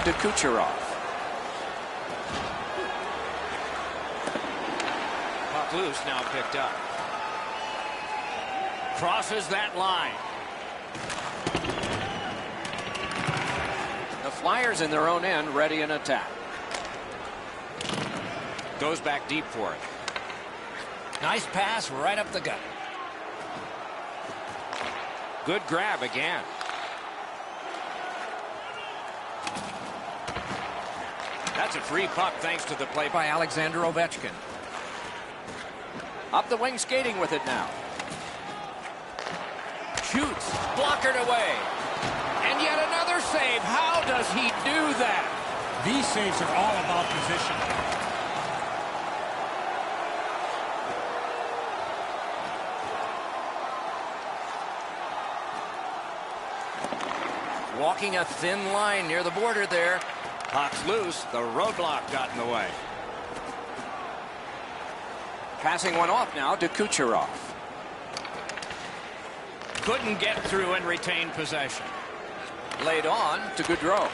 to Kucherov. Puck loose, now picked up. Crosses that line. The Flyers in their own end, ready in attack. Goes back deep for it. Nice pass right up the gut. Good grab again. That's a free puck thanks to the play by Alexander Ovechkin. Up the wing, skating with it now. Shoots, blockered away. And yet another save. How does he do that? These saves are all about position. Walking a thin line near the border there. Puck's loose. The roadblock got in the way. Passing one off now to Kucherov. Couldn't get through and retain possession. Laid on to Gaudreau.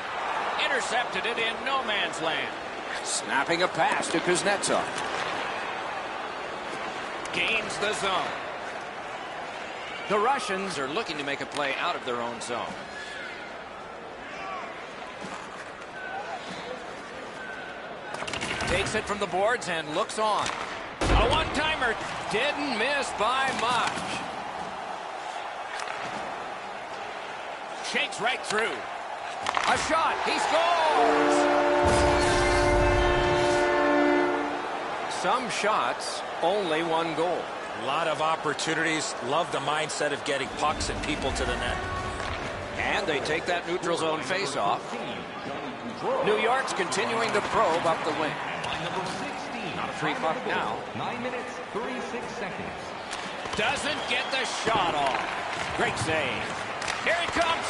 Intercepted it in no man's land. Snapping a pass to Kuznetsov. Gains the zone. The Russians are looking to make a play out of their own zone. Takes it from the boards and looks on. A one-timer. Didn't miss by much. Shakes right through. A shot. He scores! Some shots, only one goal. A lot of opportunities. Love the mindset of getting pucks and people to the net. And they take that neutral zone face-off. New York's continuing to probe up the wing. Not a free puck now. 9 minutes, 36 seconds. Doesn't get the shot off. Great save. Here he comes.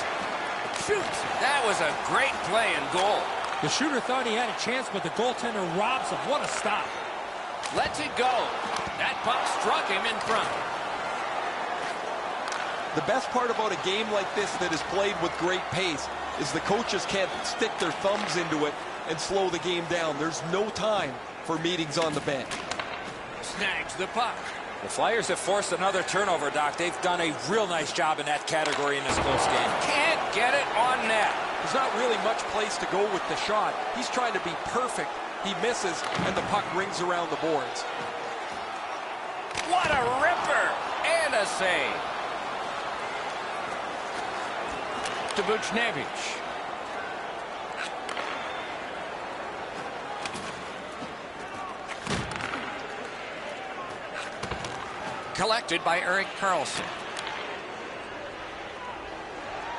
Shoots. That was a great play and goal. The shooter thought he had a chance, but the goaltender robs him. What a stop. Lets it go. That puck struck him in front. The best part about a game like this that is played with great pace is the coaches can't stick their thumbs into it and slow the game down. There's no time for meetings on the bench. Snags the puck. The Flyers have forced another turnover, Doc. They've done a real nice job in that category in this close game. Can't get it on net. There's not really much place to go with the shot. He's trying to be perfect. He misses, and the puck rings around the boards. What a ripper! And a save. To Buchnevich. Collected by Erik Karlsson.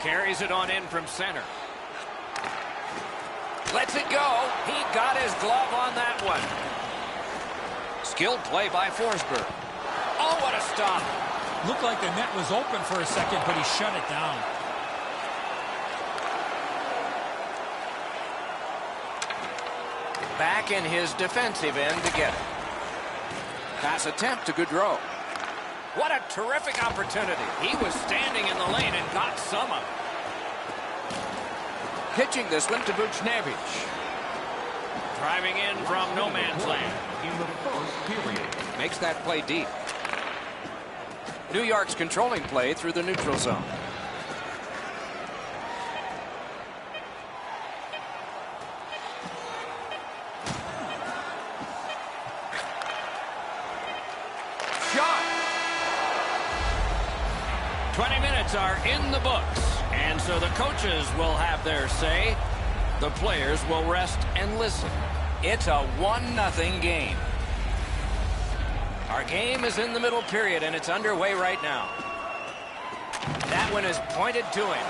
Carries it on in from center. Lets it go. He got his glove on that one. Skilled play by Forsberg. Oh, what a stop. Looked like the net was open for a second, but he shut it down. Back in his defensive end to get it. Pass attempt to Gaudreau. What a terrific opportunity. He was standing in the lane and got some of it. Pitching this one to Buchnevich. Driving in from no man's land. In the first period. Makes that play deep. New York's controlling play through the neutral zone. Shot. 20 minutes are in the books. And so the coaches will have their say. The players will rest and listen. It's a 1-0 game. Our game is in the middle period, and it's underway right now. That one is pointed to him.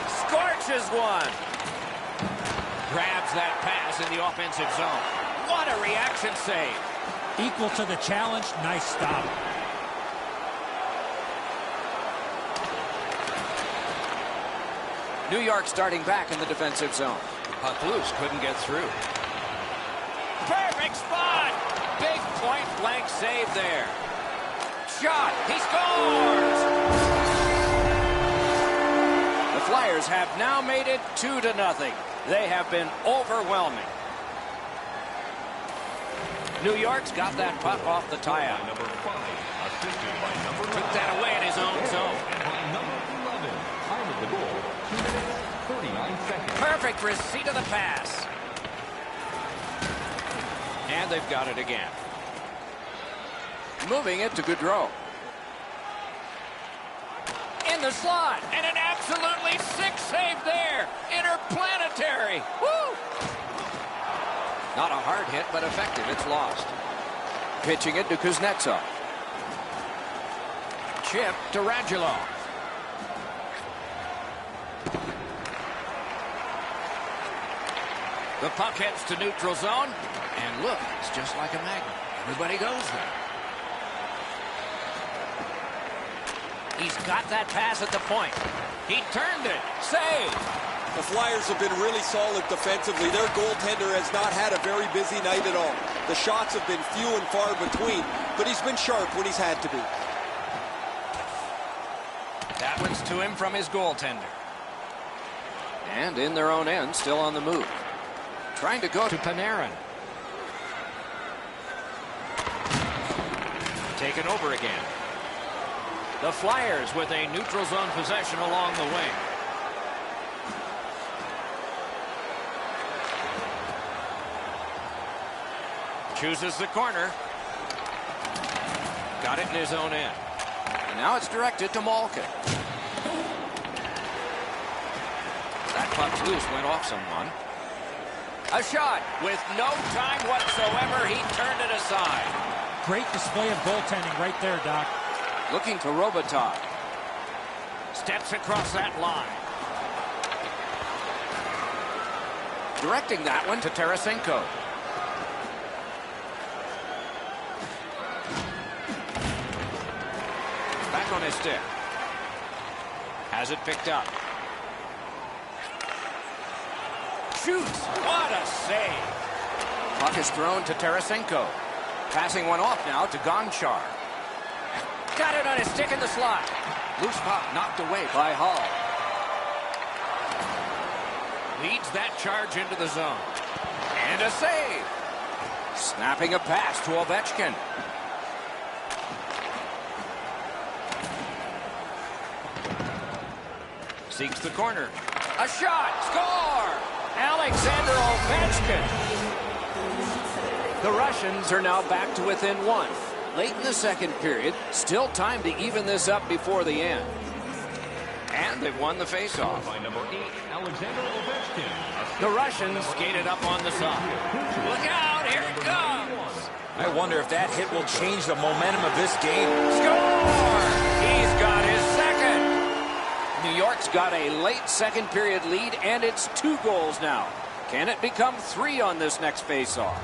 Scorches one. Grabs that pass in the offensive zone. What a reaction save. Equal to the challenge. Nice stop. New York starting back in the defensive zone. Puck loose, couldn't get through. Perfect spot! Big point-blank save there. Shot! He scores! The Flyers have now made it 2-0. They have been overwhelming. New York's got that puck off the tie-out. Number 5, assisted by number 9. Took that away in his own zone. And by number 11, time of the goal, 2 minutes, 39 seconds. Perfect receipt of the pass. And they've got it again. Moving it to Gaudreau. In the slot. And an absolutely sick save there. Interplanetary. Woo! Not a hard hit, but effective. It's lost. Pitching it to Kuznetsov. Chip to Radulov. The puck heads to neutral zone. And look, it's just like a magnet. Everybody goes there. He's got that pass at the point. He turned it. Save. The Flyers have been really solid defensively. Their goaltender has not had a very busy night at all. The shots have been few and far between, but he's been sharp when he's had to be. That one's to him from his goaltender. And in their own end, still on the move. Trying to go to Panarin. Taken over again. The Flyers with a neutral zone possession along the wing. Chooses the corner. Got it in his own end. And now it's directed to Malkin. That puck's loose, went off someone. A shot with no time whatsoever. He turned it aside. Great display of goaltending right there, Doc. Looking to Robitaille. Steps across that line. Directing that one to Tarasenko. Back on his stick. Has it picked up. Shoots. What a save. Puck is thrown to Tarasenko. Passing one off now to Gonchar. Got it on his stick in the slot. Loose puck knocked away by Hall. Leads that charge into the zone. And a save. Snapping a pass to Ovechkin. Seeks the corner. A shot. Score. Alexander Ovechkin. The Russians are now back to within one. Late in the second period, still time to even this up before the end. And they've won the faceoff. By number 8, Alexander Ovechkin. The Russians skated up on the side. Look out, here it comes. I wonder if that hit will change the momentum of this game. Score! He's got his second. New York's got a late second period lead, and it's 2 goals now. Can it become 3 on this next faceoff?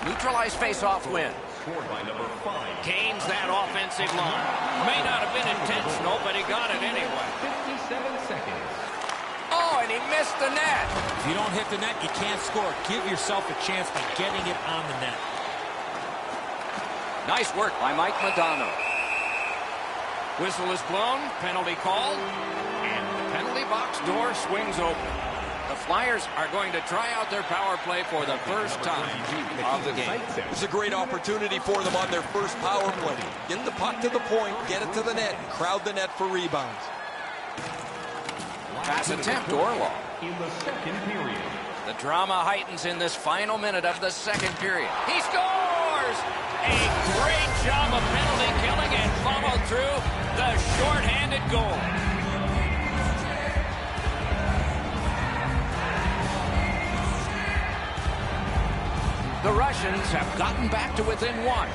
Neutralized faceoff win. Scored by number 5. Gains that offensive line. May not have been intentional, but he got it anyway. 57 seconds. Oh, and he missed the net. If you don't hit the net, you can't score. Give yourself a chance by getting it on the net. Nice work by Mike Modano. Whistle is blown, penalty called, and the penalty box door swings open. The Flyers are going to try out their power play for the first time of the game. It's a great opportunity for them on their first power play. Get the puck to the point, get it to the net, and crowd the net for rebounds. Pass attempt to Orlov. In the second period. The drama heightens in this final minute of the second period. He scores! A great job of penalty killing and followed through the shorthanded goal. The Russians have gotten back to within 1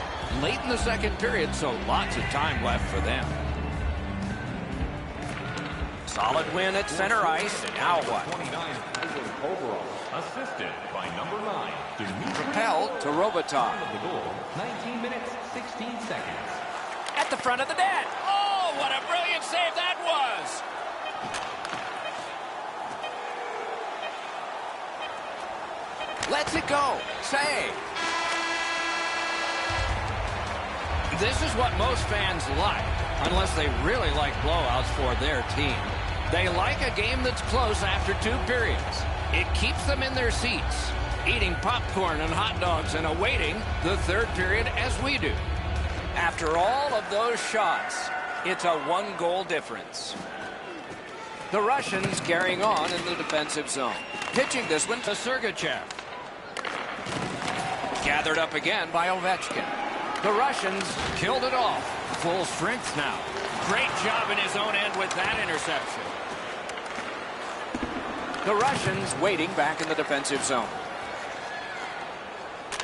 late in the second period, so lots of time left for them. Solid win at center ice. Now what? 29 overall. Assisted by number 9. Propelled to Robitaille. Of the goal, 19 minutes, 16 seconds. At the front of the net. Oh, what a brilliant save that was! Lets it go. Save. This is what most fans like, unless they really like blowouts for their team. They like a game that's close after 2 periods. It keeps them in their seats, eating popcorn and hot dogs and awaiting the 3rd period as we do. After all of those shots, it's a 1-goal difference. The Russians carrying on in the defensive zone. Pitching this one to Sergachev. Gathered up again by Ovechkin. The Russians killed it off. Full strength now. Great job in his own end with that interception. The Russians waiting back in the defensive zone.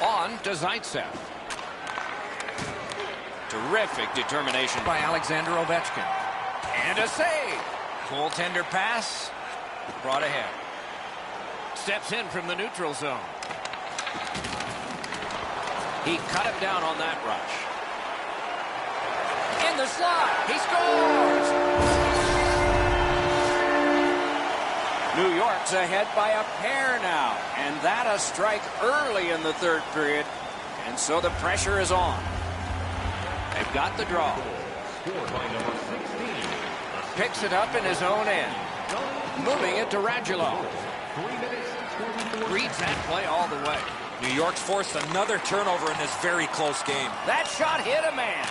On to Zaitsev. Terrific determination by Alexander Ovechkin. And a save. Goaltender pass. Brought ahead. Steps in from the neutral zone. He cut him down on that rush. In the slot. He scores! New York's ahead by a pair now. And that a strike early in the 3rd period. And so the pressure is on. They've got the draw. Picks it up in his own end. Moving it to Radulov. Reads that play all the way. New York's forced another turnover in this very close game. That shot hit a man.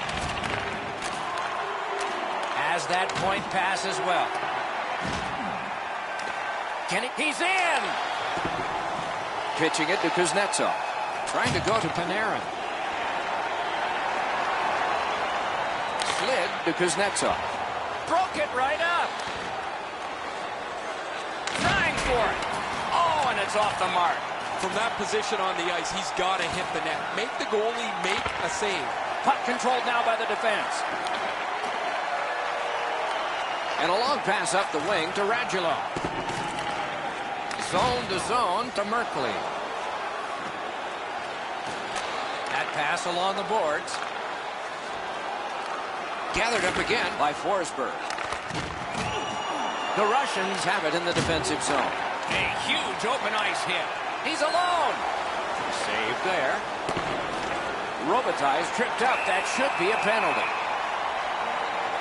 Has that point pass as well. He's in! Pitching it to Kuznetsov. Trying to go to Panarin. Slid to Kuznetsov. Broke it right up. Trying for it. Oh, and it's off the mark. From that position on the ice, he's got to hit the net. Make the goalie make a save. Puck controlled now by the defense. And a long pass up the wing to Radulov. Zone to zone to Merkley. That pass along the boards. Gathered up again by Forsberg. The Russians have it in the defensive zone. A huge open ice hit. He's alone. Saved there. Robitaille's tripped up. That should be a penalty.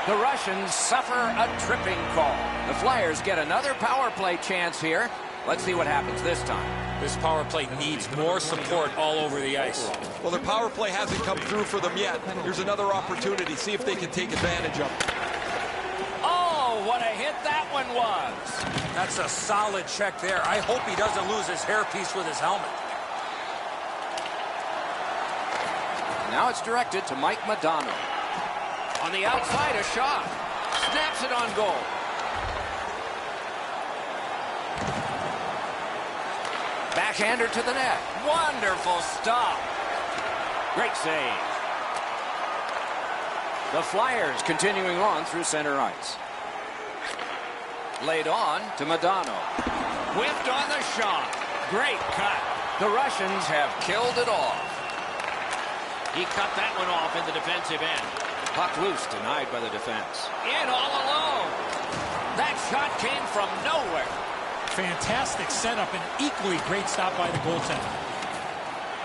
The Russians suffer a tripping call. The Flyers get another power play chance here. Let's see what happens this time. This power play needs more support all over the ice. Well, their power play hasn't come through for them yet. Here's another opportunity. See if they can take advantage of it. Oh, what a hit that one was. That's a solid check there. I hope he doesn't lose his hairpiece with his helmet. Now it's directed to Mike Modano. On the outside, a shot. Snaps it on goal. Backhander to the net. Wonderful stop. Great save. The Flyers continuing on through center ice. Laid on to Modano. Whipped on the shot. Great cut. The Russians have killed it off. He cut that one off in the defensive end. Puck loose, denied by the defense. In all alone. That shot came from nowhere. Fantastic setup and equally great stop by the goaltender.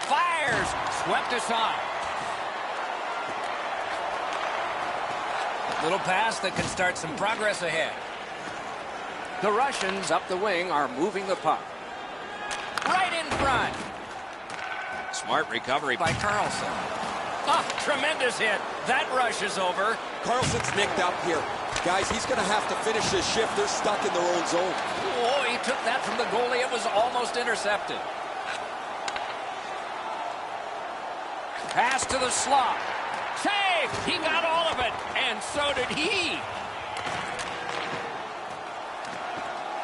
Fires! Swept aside. Little pass that can start some progress ahead. The Russians up the wing are moving the puck. Right in front. Smart recovery by Carlson. Oh, tremendous hit. That rush is over. Carlson's nicked up here. Guys, he's going to have to finish this shift. They're stuck in their own zone. Oh, he took that from the goalie. It was almost intercepted. Pass to the slot. Save! He got all of it, and so did he.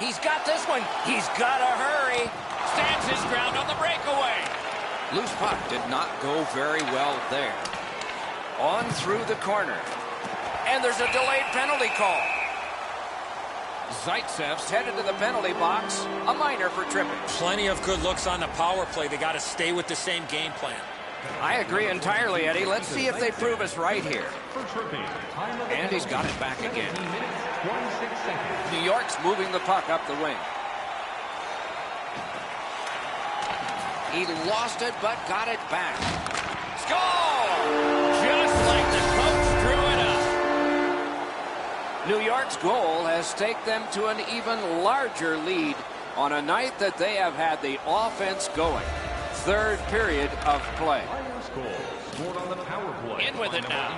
He's got this one. He's got to hurry. Stands his ground on the breakaway. Loose puck did not go very well there. On through the corner. And there's a delayed penalty call. Zaitsev's headed to the penalty box. A minor for tripping. Plenty of good looks on the power play. They got to stay with the same game plan. I agree entirely, Eddie. Let's see if they prove us right here. And he's got it back again. New York's moving the puck up the wing. He lost it, but got it back. Score! Just like the coach drew it up. New York's goal has taken them to an even larger lead on a night that they have had the offense going. Third period of play. Flyers goal scored on the power play. In with it now.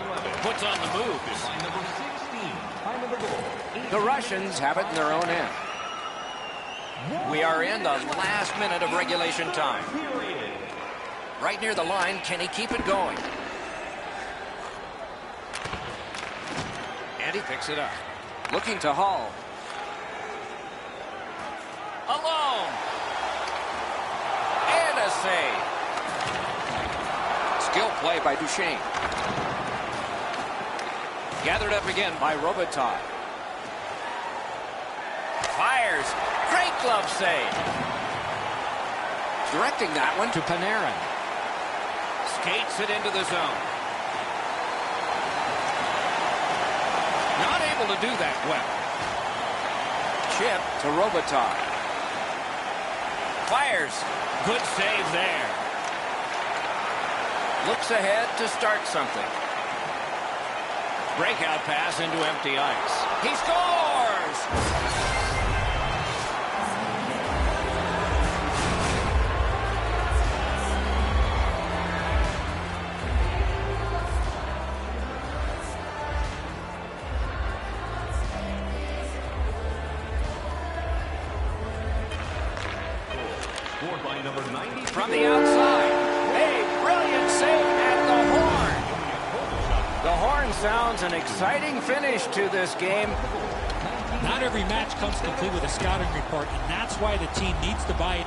Puts on the moves. Line number 16. Time of the goal. The Russians have it in their own end. We are in the last minute of regulation time. Right near the line. Can he keep it going? And he picks it up. Looking to Hall. Alone. And a save. Skill play by Duchesne. Gathered up again by Robitaille. Fires. Great glove save. Directing that one to Panarin. Skates it into the zone. Not able to do that well. Chip to Robitaille. Fires. Good save there. Looks ahead to start something. Breakout pass into empty ice. He scores! Scored by number 90. From the outside. A brilliant save at the horn. The horn sounds an exciting finish to this game. Not every match comes complete with a scouting report, and that's why the team needs to buy it.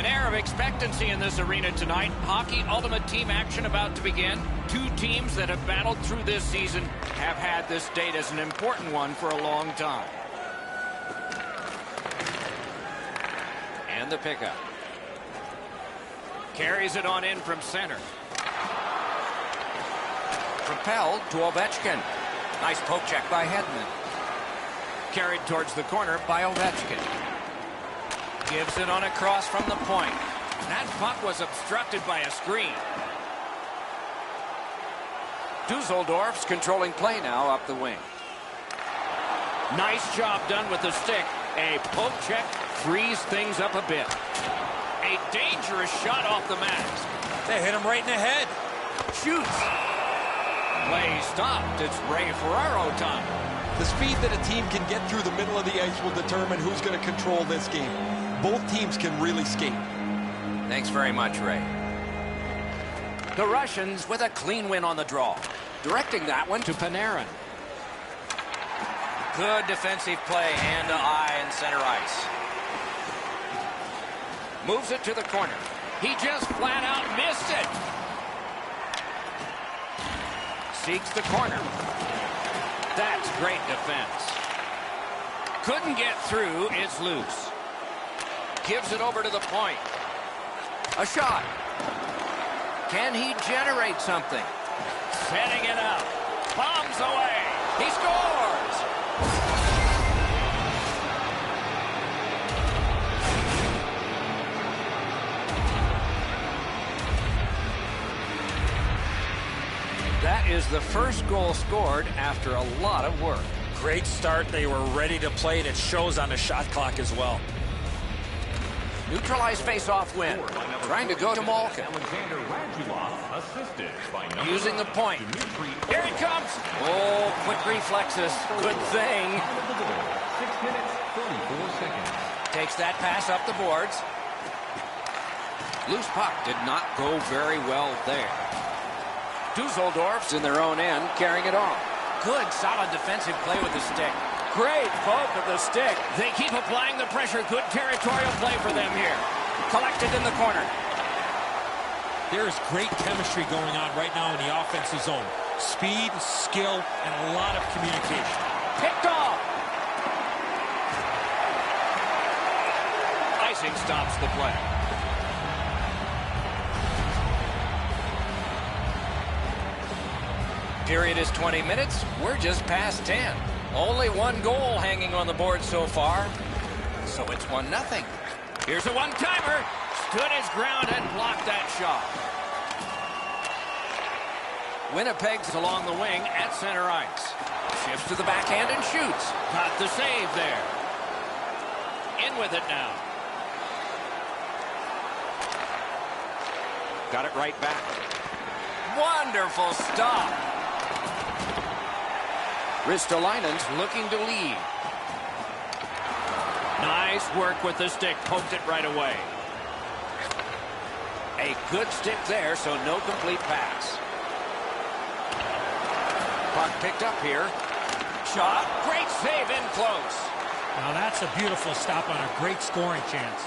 An air of expectancy in this arena tonight. Hockey Ultimate Team action about to begin. Two teams that have battled through this season have had this date as an important one for a long time. And the pickup. Carries it on in from center. Propelled to Ovechkin. Nice poke check by Hedman. Carried towards the corner by Ovechkin. Gives it on across from the point. That puck was obstructed by a screen. Dusseldorf's controlling play now up the wing. Nice job done with the stick. A poke check frees things up a bit. A dangerous shot off the mask. They hit him right in the head. Shoots. Play stopped. It's Ray Ferraro time. The speed that a team can get through the middle of the ice will determine who's going to control this game. Both teams can really skate. Thanks very much, Ray. The Russians with a clean win on the draw. Directing that one to Panarin. Good defensive play, hand to eye in center ice. Moves it to the corner. He just flat out missed it. Seeks the corner. That's great defense. Couldn't get through. It's loose. Gives it over to the point. A shot. Can he generate something? Setting it up. Bombs away. He scores. That is the first goal scored after a lot of work. Great start. They were ready to play, and it shows on the shot clock as well. Neutralized face-off win. Trying to go to Malkin. Using the point. Here it comes. Oh, quick reflexes. Good thing. 6 minutes, 34 seconds. Takes that pass up the boards. Loose puck did not go very well there. Dusseldorf's in their own end, carrying it on. Good, solid defensive play with the stick. Great poke of the stick. They keep applying the pressure. Good territorial play for them here. Collected in the corner. There is great chemistry going on right now in the offensive zone. Speed, skill, and a lot of communication. Picked off. Icing stops the play. Period is 20 minutes. We're just past 10. Only one goal hanging on the board so far. So it's 1-0. Here's a one-timer. Stood his ground and blocked that shot. Winnipeg's along the wing at center ice. Shifts to the backhand and shoots. Got the save there. In with it now. Got it right back. Wonderful stop. Ristolainen's looking to lead. Nice work with the stick. Poked it right away. A good stick there, so no complete pass. Puck picked up here. Shot. Great save in close. Now that's a beautiful stop on a great scoring chance.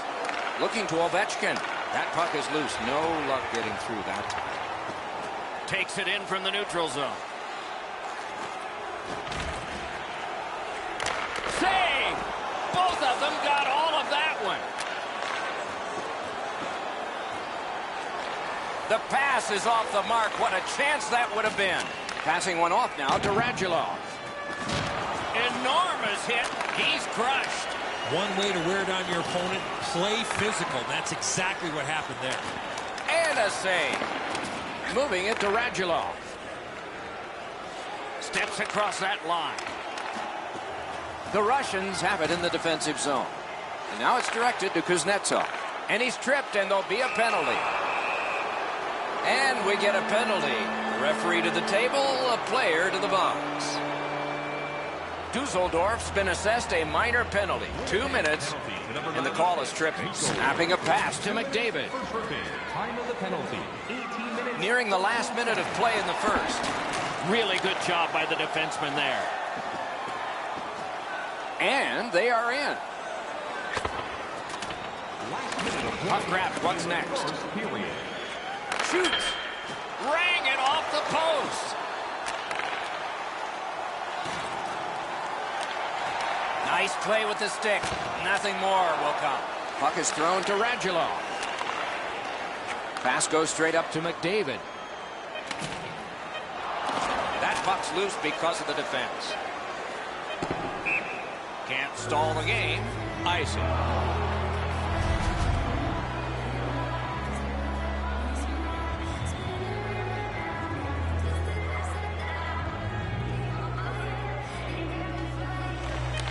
Looking to Ovechkin. That puck is loose. No luck getting through that. Takes it in from the neutral zone. Save! Both of them got all of that one. The pass is off the mark. What a chance that would have been. Passing one off now to Radulov. Enormous hit. He's crushed. One way to wear down your opponent, play physical. That's exactly what happened there. And a save. Moving it to Radulov. Steps across that line. The Russians have it in the defensive zone. And now it's directed to Kuznetsov. And he's tripped, and there'll be a penalty. And we get a penalty. Referee to the table, a player to the box. Dusseldorf's been assessed a minor penalty. 2 minutes, and the call is tripping. Snapping a pass to McDavid. Time of the penalty, 18 minutes. Nearing the last minute of play in the first. Really good job by the defenseman there. And they are in. Puck grab. What's next? First period. Shoots. Rang it off the post. Nice play with the stick. Nothing more will come. Puck is thrown to Radulov. Pass goes straight up to McDavid. That puck's loose because of the defense. Can't stall the game. Icing.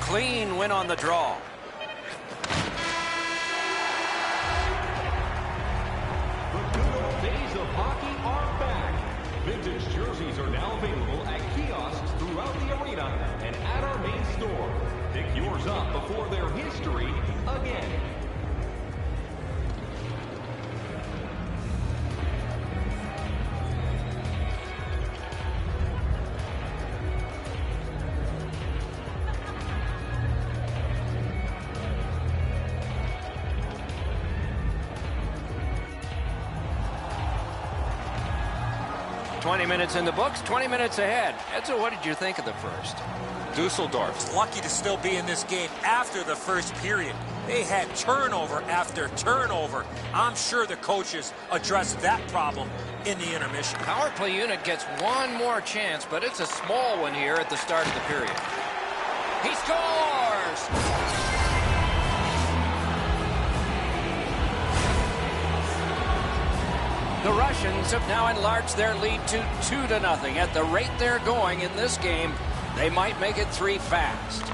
Clean win on the draw. The good old days of hockey are back. Vintage jerseys are now available at kiosks throughout the arena and at our main store. Pick yours up before their history again. $20 minutes in the books, 20 minutes ahead. Edzo, what did you think of the first? Dusseldorf lucky to still be in this game after the first period. They had turnover after turnover. I'm sure the coaches addressed that problem in the intermission. Power play unit gets one more chance, but it's a small one here at the start of the period. He scores! The Russians have now enlarged their lead to 2-0. At the rate they're going in this game, they might make it 3 fast. Goal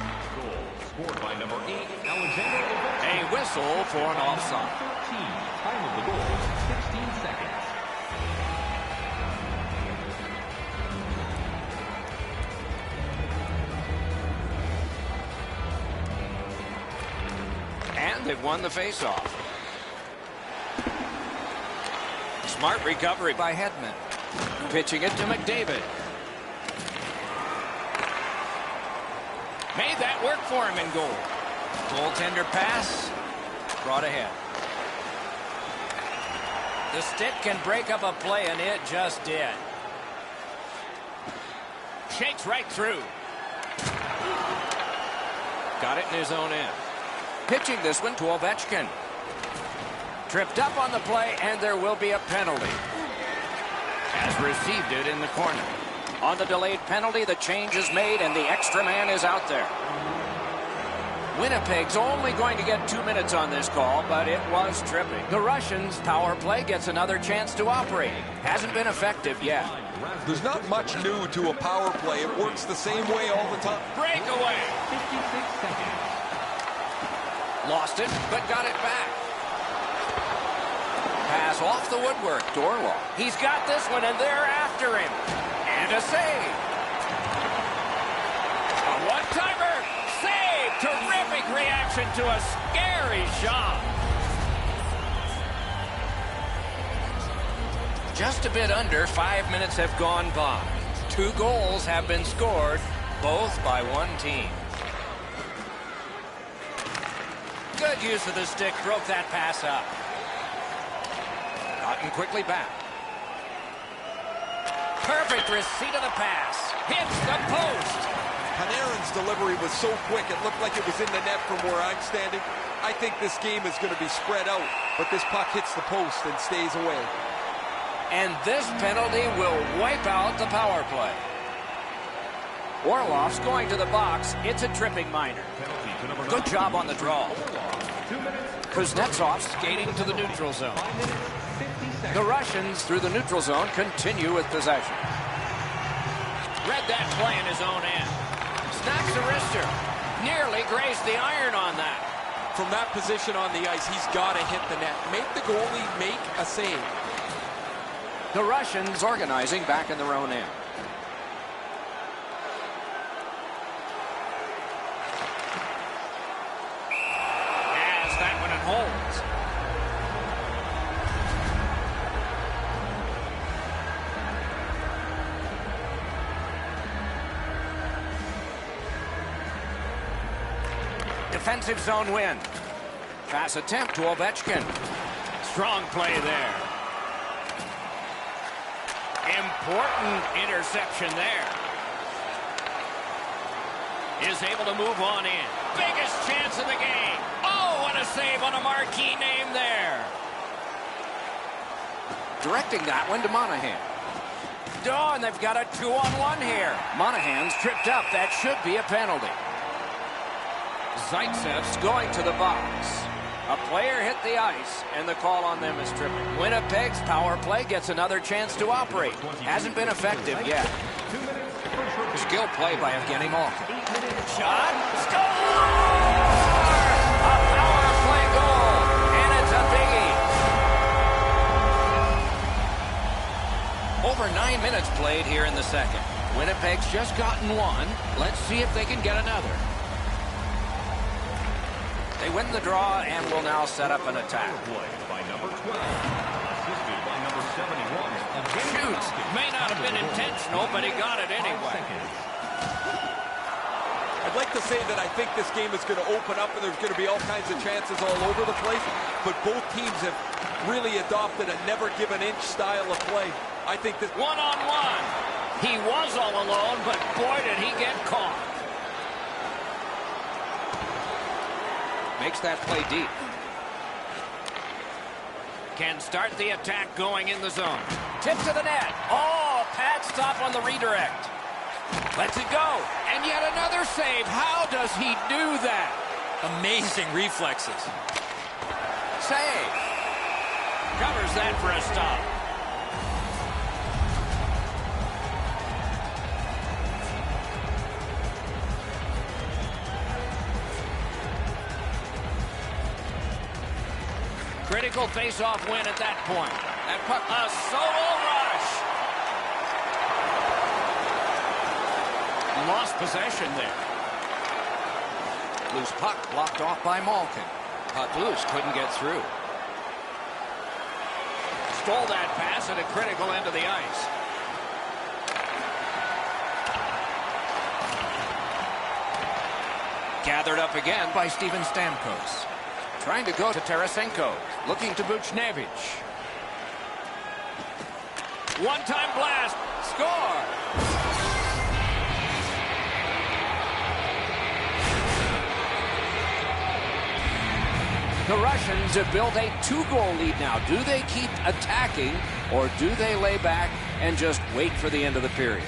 scored by number 8, Alexander. A whistle for an offside. 13. Time of the goal, 16 seconds. And they've won the faceoff. Smart recovery by Hedman. Pitching it to McDavid. Made that work for him in goal. Goaltender pass. Brought ahead. The stick can break up a play, and it just did. Shakes right through. Got it in his own end. Pitching this one to Ovechkin. Tripped up on the play, and there will be a penalty. Has received it in the corner. On the delayed penalty, the change is made, and the extra man is out there. Winnipeg's only going to get 2 minutes on this call, but it was tripping. The Russians' power play gets another chance to operate. Hasn't been effective yet. There's not much new to a power play. It works the same way all the time. Breakaway. 56 seconds. Lost it, but got it back. Pass off the woodwork. Orlov. He's got this one, and they're after him. And a save. A one-timer. Save. Terrific reaction to a scary shot. Just a bit under 5 minutes have gone by. 2 goals have been scored, both by one team. Good use of the stick. Broke that pass up. Gotten quickly back. Perfect receipt of the pass. Hits the post. Panarin's delivery was so quick, it looked like it was in the net from where I'm standing. I think this game is going to be spread out, but this puck hits the post and stays away. And this penalty will wipe out the power play. Orlov's going to the box. It's a tripping minor. Good job on the draw. Kuznetsov skating to the neutral zone. The Russians, through the neutral zone, continue with possession. Read that play in his own end. Snacks a wrister. Nearly grazed the iron on that. From that position on the ice, he's got to hit the net. Make the goalie make a save. The Russians organizing back in their own end. Has that one and holds. Defensive zone win. Pass attempt to Ovechkin. Strong play there. Important interception there. Is able to move on in. Biggest chance of the game. Oh, what a save on a marquee name there. Directing that one to Monahan. Oh, and they've got a 2-on-1 here. Monahan's tripped up. That should be a penalty. Zaitsev's going to the box. A player hit the ice, and the call on them is tripping. Winnipeg's power play gets another chance to operate. Hasn't been effective yet. Skill play by Evgeny Malkin. Shot. Score! A power play goal, and it's a biggie. Over 9 minutes played here in the second. Winnipeg's just gotten one. Let's see if they can get another. They win the draw and will now set up an attack. By number 12, assisted by number 71. Shoots. May not have been intentional, but he got it anyway. I'd like to say that I think this game is going to open up and there's going to be all kinds of chances all over the place, but both teams have really adopted a never-give-an-inch style of play. I think that One-on-one. He was all alone, but boy, did he get caught. Makes that play deep. Can start the attack going in the zone. Tip to the net. Oh, pad stop on the redirect. Lets it go. And yet another save. How does he do that? Amazing reflexes. Save. Covers that for a stop. Critical face-off win at that point. That puck. A solo rush. Lost possession there. Loose puck blocked off by Malkin. Puck loose, couldn't get through. Stole that pass at a critical end of the ice. Gathered up again by Steven Stamkos. Trying to go to Tarasenko. Looking to Buchnevich. One-time blast. Score. The Russians have built a 2-goal lead now. Do they keep attacking or do they lay back and just wait for the end of the period?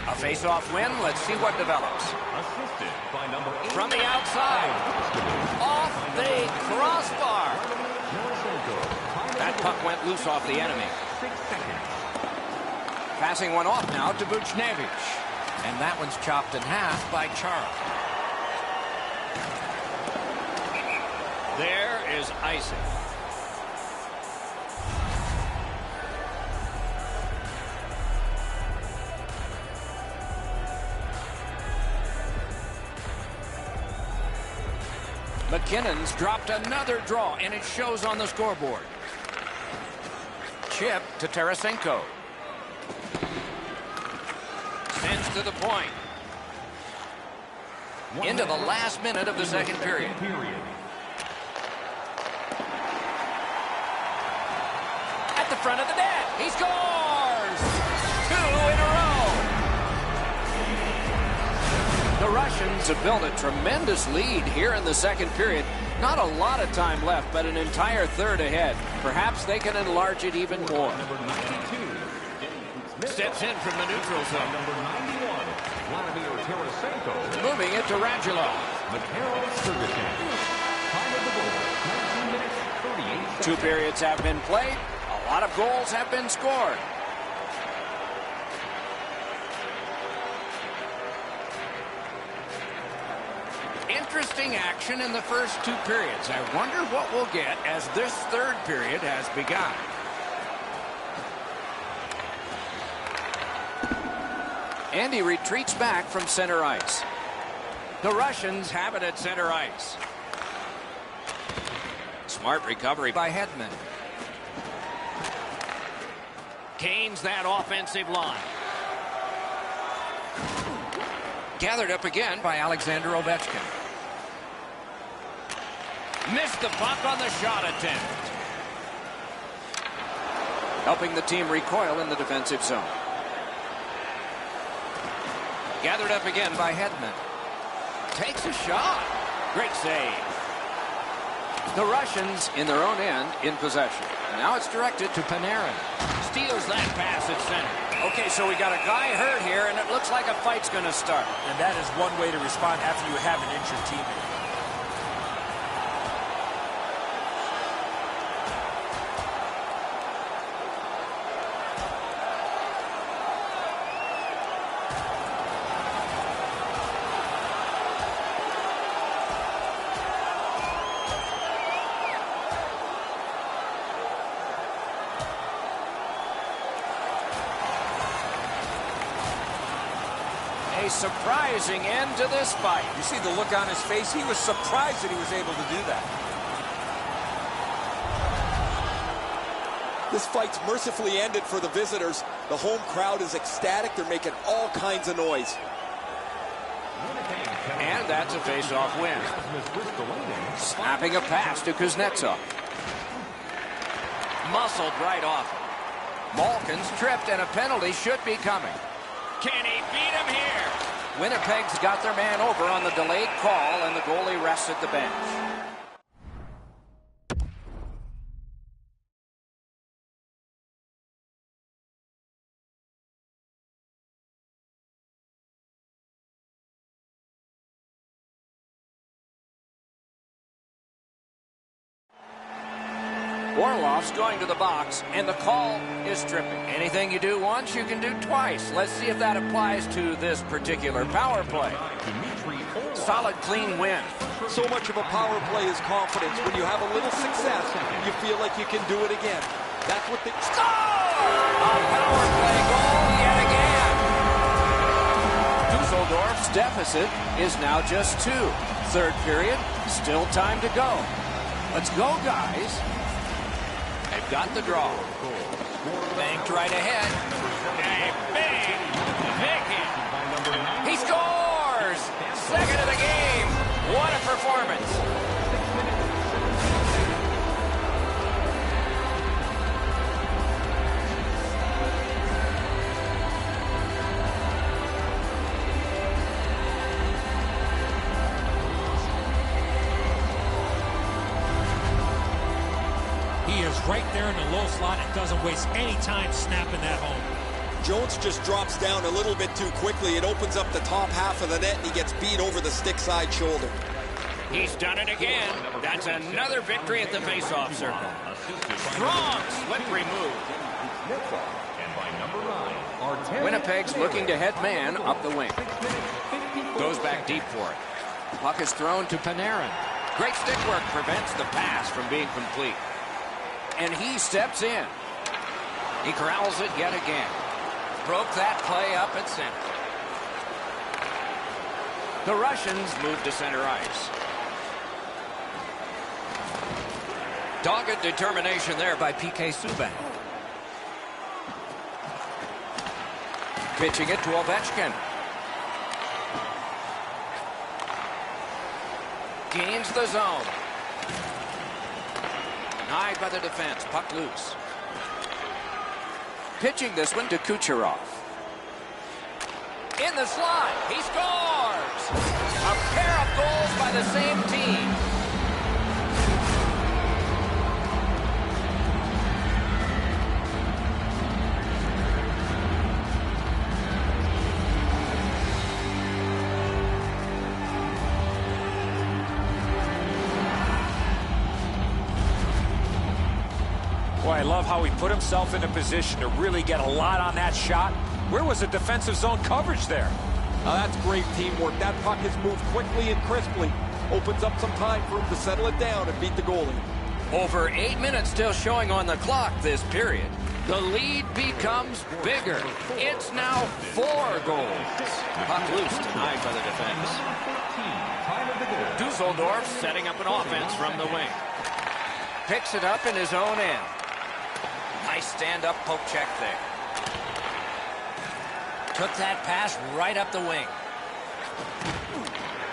A face-off win. Let's see what develops. Assisted by number 8. From the outside. Off the crossbar. That puck went loose off the enemy. 6 seconds. Passing one off now to Buchnevich. And that one's chopped in half by Charles. There is icing. McKinnon's dropped another draw, and it shows on the scoreboard. Chip to Tarasenko. Sends to the point. Into the last minute of the second period. At the front of the net. He scores! 2 in a row. The Russians have built a tremendous lead here in the second period. Not a lot of time left, but an entire third ahead. Perhaps they can enlarge it even more. Steps in from the neutral zone. Number 91, Vladimir Tarasenko. Moving it to Radulov. Mikhail Sergachev. Time of the goal, 19 minutes, 38 seconds. 2 periods have been played. A lot of goals have been scored. Interesting action in the first 2 periods. I wonder what we'll get as this third period has begun. And he retreats back from center ice. The Russians have it at center ice. Smart recovery by Hedman. Gains that offensive line. Gathered up again by Alexander Ovechkin. Missed the puck on the shot attempt. Helping the team recoil in the defensive zone. Gathered up again by Hedman. Takes a shot. Great save. The Russians in their own end in possession. Now it's directed to Panarin. Steals that pass at center. Okay, so we got a guy hurt here, and it looks like a fight's going to start. And that is one way to respond after you have an injured teammate. A surprising end to this fight. You see the look on his face? He was surprised that he was able to do that. This fight's mercifully ended for the visitors. The home crowd is ecstatic. They're making all kinds of noise. And that's a face-off win. Snapping a pass to Kuznetsov. Muscled right off him. Malkin's tripped, and a penalty should be coming. Can he beat him here? Winnipeg's got their man over on the delayed call, and the goalie rests at the bench. Orlov's going to the box, and the call is stripping. Anything you do once, you can do twice. Let's see if that applies to this particular power play. Solid, clean win. So much of a power play is confidence. When you have a little success, you feel like you can do it again. That's what they... Score! A power play goal yet again. Dusseldorf's deficit is now just 2. Third period, still time to go. Let's go, guys. They've got the draw. Banked right ahead. A big hit. He scores! Second of the game. What a performance. Right there in the low slot and doesn't waste any time snapping that home. Jones just drops down a little bit too quickly. It opens up the top half of the net, and he gets beat over the stick side shoulder. He's done it again. That's another victory at the faceoff circle. Strong, slippery move. Winnipeg's looking to head man up the wing. Goes back deep for it. Puck is thrown to Panarin. Great stick work prevents the pass from being complete. And he steps in. He corrals it yet again. Broke that play up at center. The Russians move to center ice. Dogged determination there by PK Subban. Pitching it to Ovechkin. Gains the zone. Denied by the defense. Puck loose. Pitching this one to Kucherov. In the slot. He scores! A pair of goals by the same team. Boy, I love how he put himself in a position to really get a lot on that shot. Where was the defensive zone coverage there? That's great teamwork. That puck has moved quickly and crisply. Opens up some time for him to settle it down and beat the goalie. Over 8 minutes still showing on the clock this period. The lead becomes bigger. It's now 4 goals. Puck loose, denied by the defense. Dusseldorf setting up an offense from the wing. Picks it up in his own end. Nice stand-up poke check there. Took that pass right up the wing.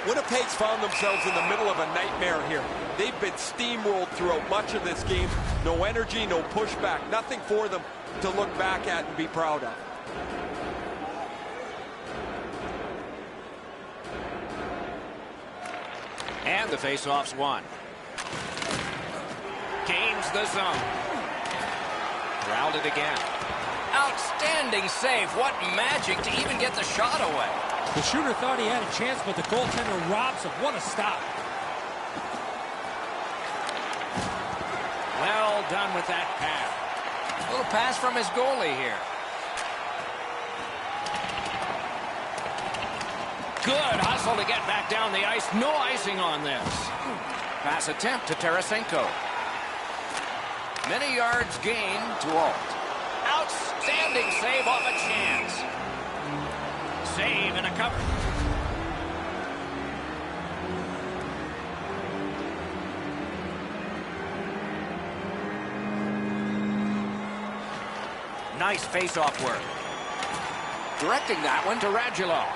Winnipeg's found themselves in the middle of a nightmare here. They've been steamrolled throughout much of this game. No energy, no pushback, nothing for them to look back at and be proud of. And the faceoff's won. Gains the zone. Corralled it again. Outstanding save. What magic to even get the shot away. The shooter thought he had a chance, but the goaltender robs him. What a stop. Well done with that pass. A little pass from his goalie here. Good hustle to get back down the ice. No icing on this. Pass attempt to Tarasenko. Many yards gained to Alt. Outstanding save off a chance. Save and a cover. Nice face-off work. Directing that one to Radulov.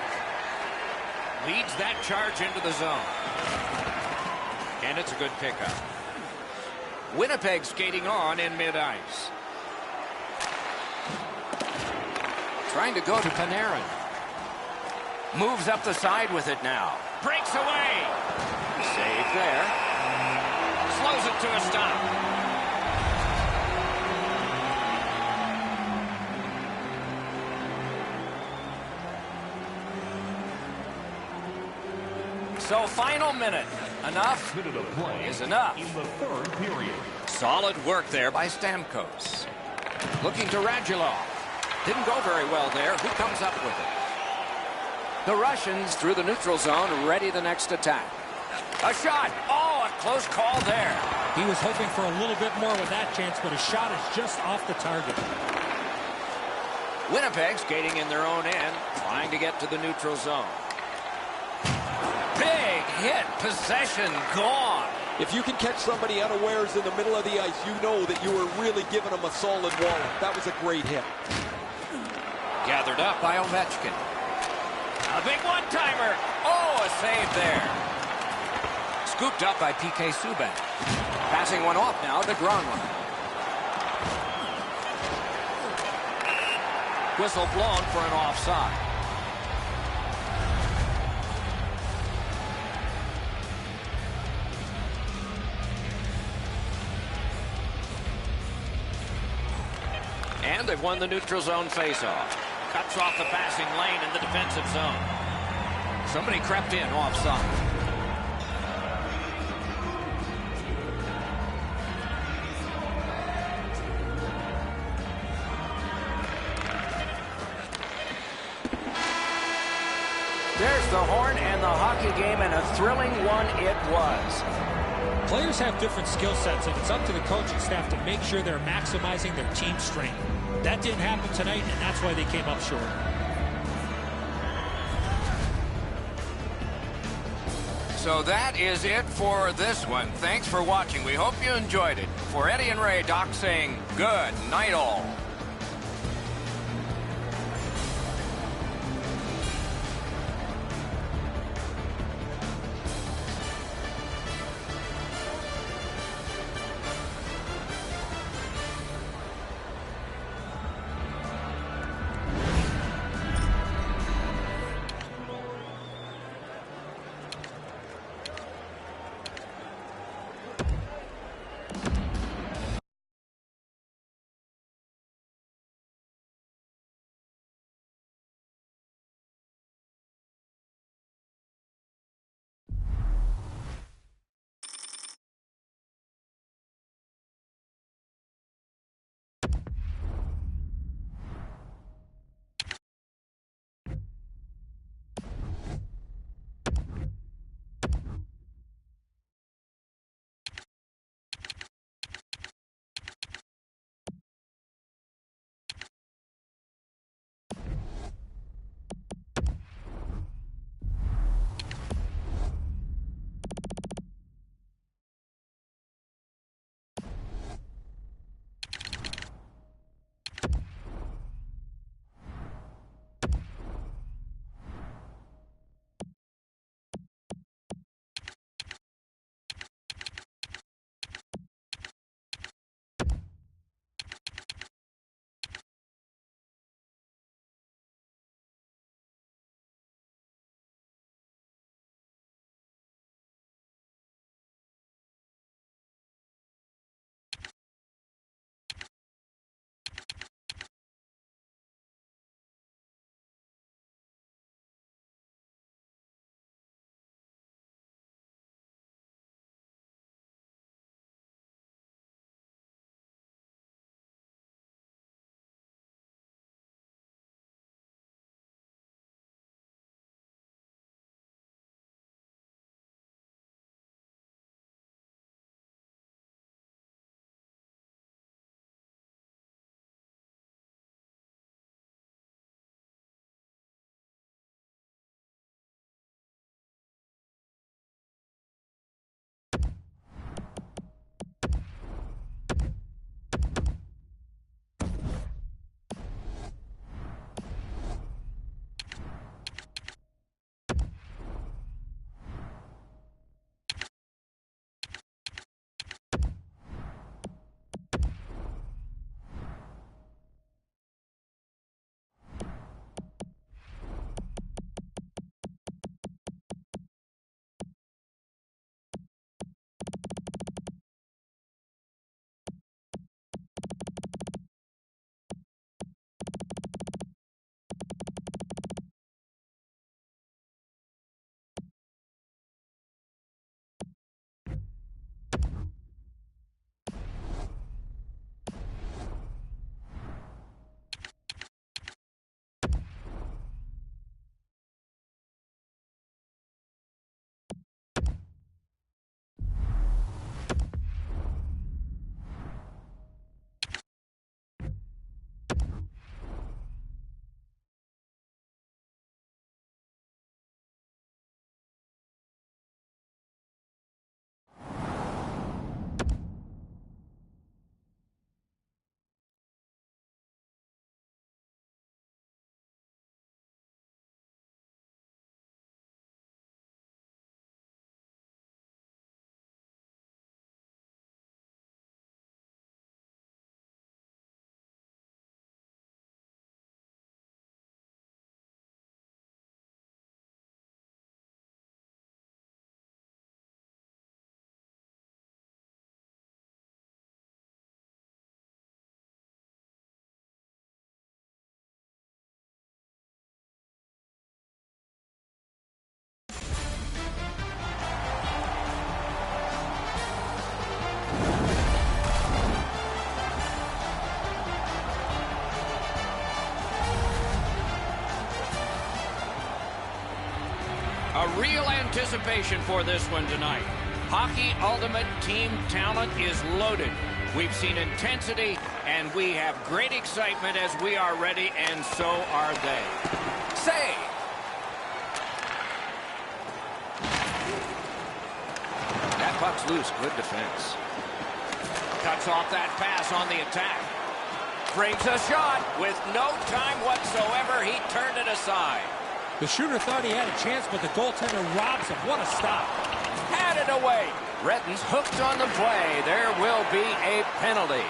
Leads that charge into the zone. And it's a good pickup. Winnipeg skating on in mid-ice. Trying to go to Panarin. Moves up the side with it now. Breaks away. Save there. Slows it to a stop. So final minute. Enough Minute of play is enough. in the third period. Solid work there by Stamkos. Looking to Radulov. Didn't go very well there. Who comes up with it? The Russians through the neutral zone, ready the next attack. A shot. Oh, a close call there. He was hoping for a little bit more with that chance, but his shot is just off the target. Winnipeg skating in their own end, trying to get to the neutral zone. Big hit. Possession gone. If you can catch somebody unawares in the middle of the ice, you know that you were really giving them a solid wallop. That was a great hit. Gathered up by Ovechkin. A big one-timer. Oh, a save there. Scooped up by PK Subban. Passing one off now to Granlund. Whistle blown for an offside. And they've won the neutral zone faceoff. Cuts off the passing lane in the defensive zone. Somebody crept in offside. There's the horn and the hockey game, and a thrilling one it was. Players have different skill sets, and it's up to the coaching staff to make sure they're maximizing their team strength. That didn't happen tonight, and that's why they came up short. So that is it for this one. Thanks for watching. We hope you enjoyed it. For Eddie and Ray, Doc saying good night all. Real anticipation for this one tonight. Hockey Ultimate Team talent is loaded. We've seen intensity, and we have great excitement as we are ready, and so are they. Save! That puck's loose. Good defense. Cuts off that pass on the attack. Brings a shot with no time whatsoever. He turned it aside. The shooter thought he had a chance, but the goaltender robs him. What a stop. Had it away. Retton's hooked on the play. There will be a penalty.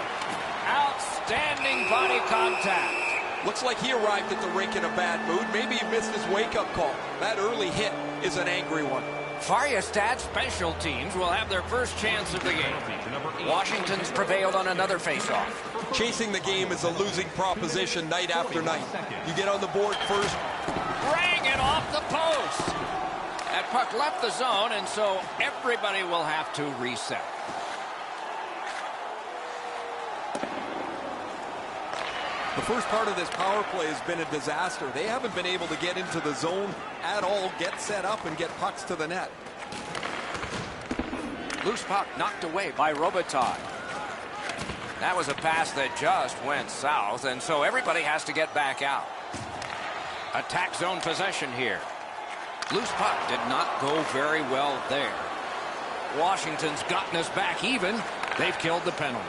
Outstanding body contact. Looks like he arrived at the rink in a bad mood. Maybe he missed his wake-up call. That early hit is an angry one. Farjestad special teams will have their first chance of the game. Washington's prevailed on another faceoff. Chasing the game is a losing proposition night after night. You get on the board first. Rang it off the post. That puck left the zone, and so everybody will have to reset. The first part of this power play has been a disaster. They haven't been able to get into the zone at all, get set up, and get pucks to the net. Loose puck knocked away by Robitaille. That was a pass that just went south, and so everybody has to get back out. Attack zone possession here. Loose puck did not go very well there. Washington's gotten us back even. They've killed the penalty.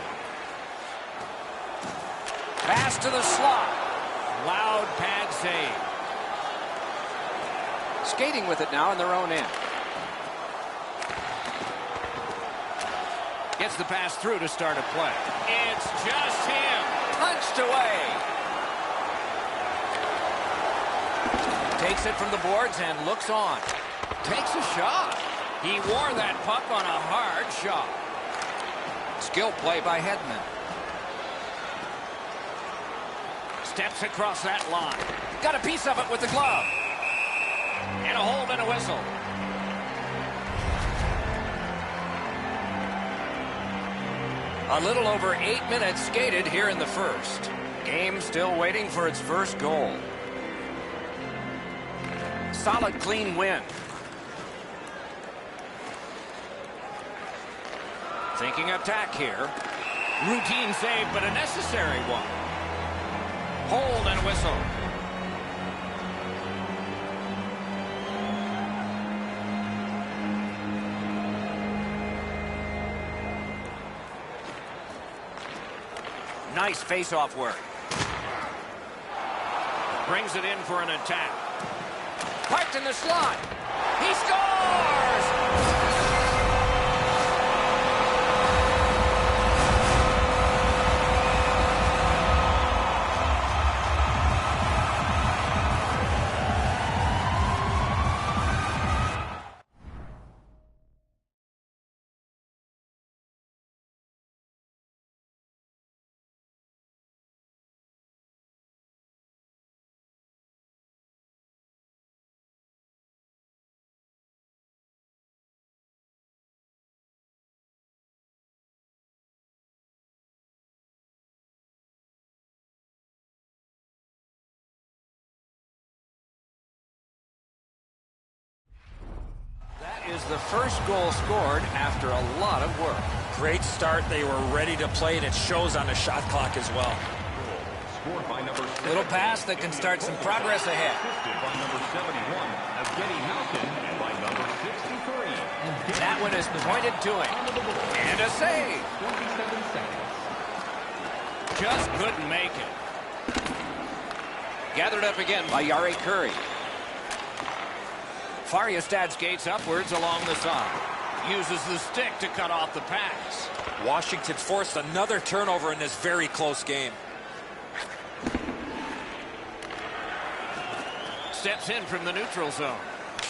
Pass to the slot. Loud pad save. Skating with it now in their own end. Gets the pass through to start a play. It's just him. Punched away. Takes it from the boards and looks on. Takes a shot. He wore that puck on a hard shot. Skill play by Hedman. Steps across that line. Got a piece of it with the glove. And a hold and a whistle. A little over 8 minutes skated here in the first. Game still waiting for its first goal. Solid, clean win. Thinking attack here. Routine save, but a necessary one. Hold and whistle. Nice face-off work. Brings it in for an attack. Parked in the slot. He scores! Is the first goal scored after a lot of work. Great start. They were ready to play, and it shows on the shot clock as well. Little pass that can start some progress ahead. That one is pointed to him. And a save. Just couldn't make it. Gathered up again by Yari Curry. Farjestad skates upwards along the side. Uses the stick to cut off the pass. Washington forced another turnover in this very close game. Steps in from the neutral zone.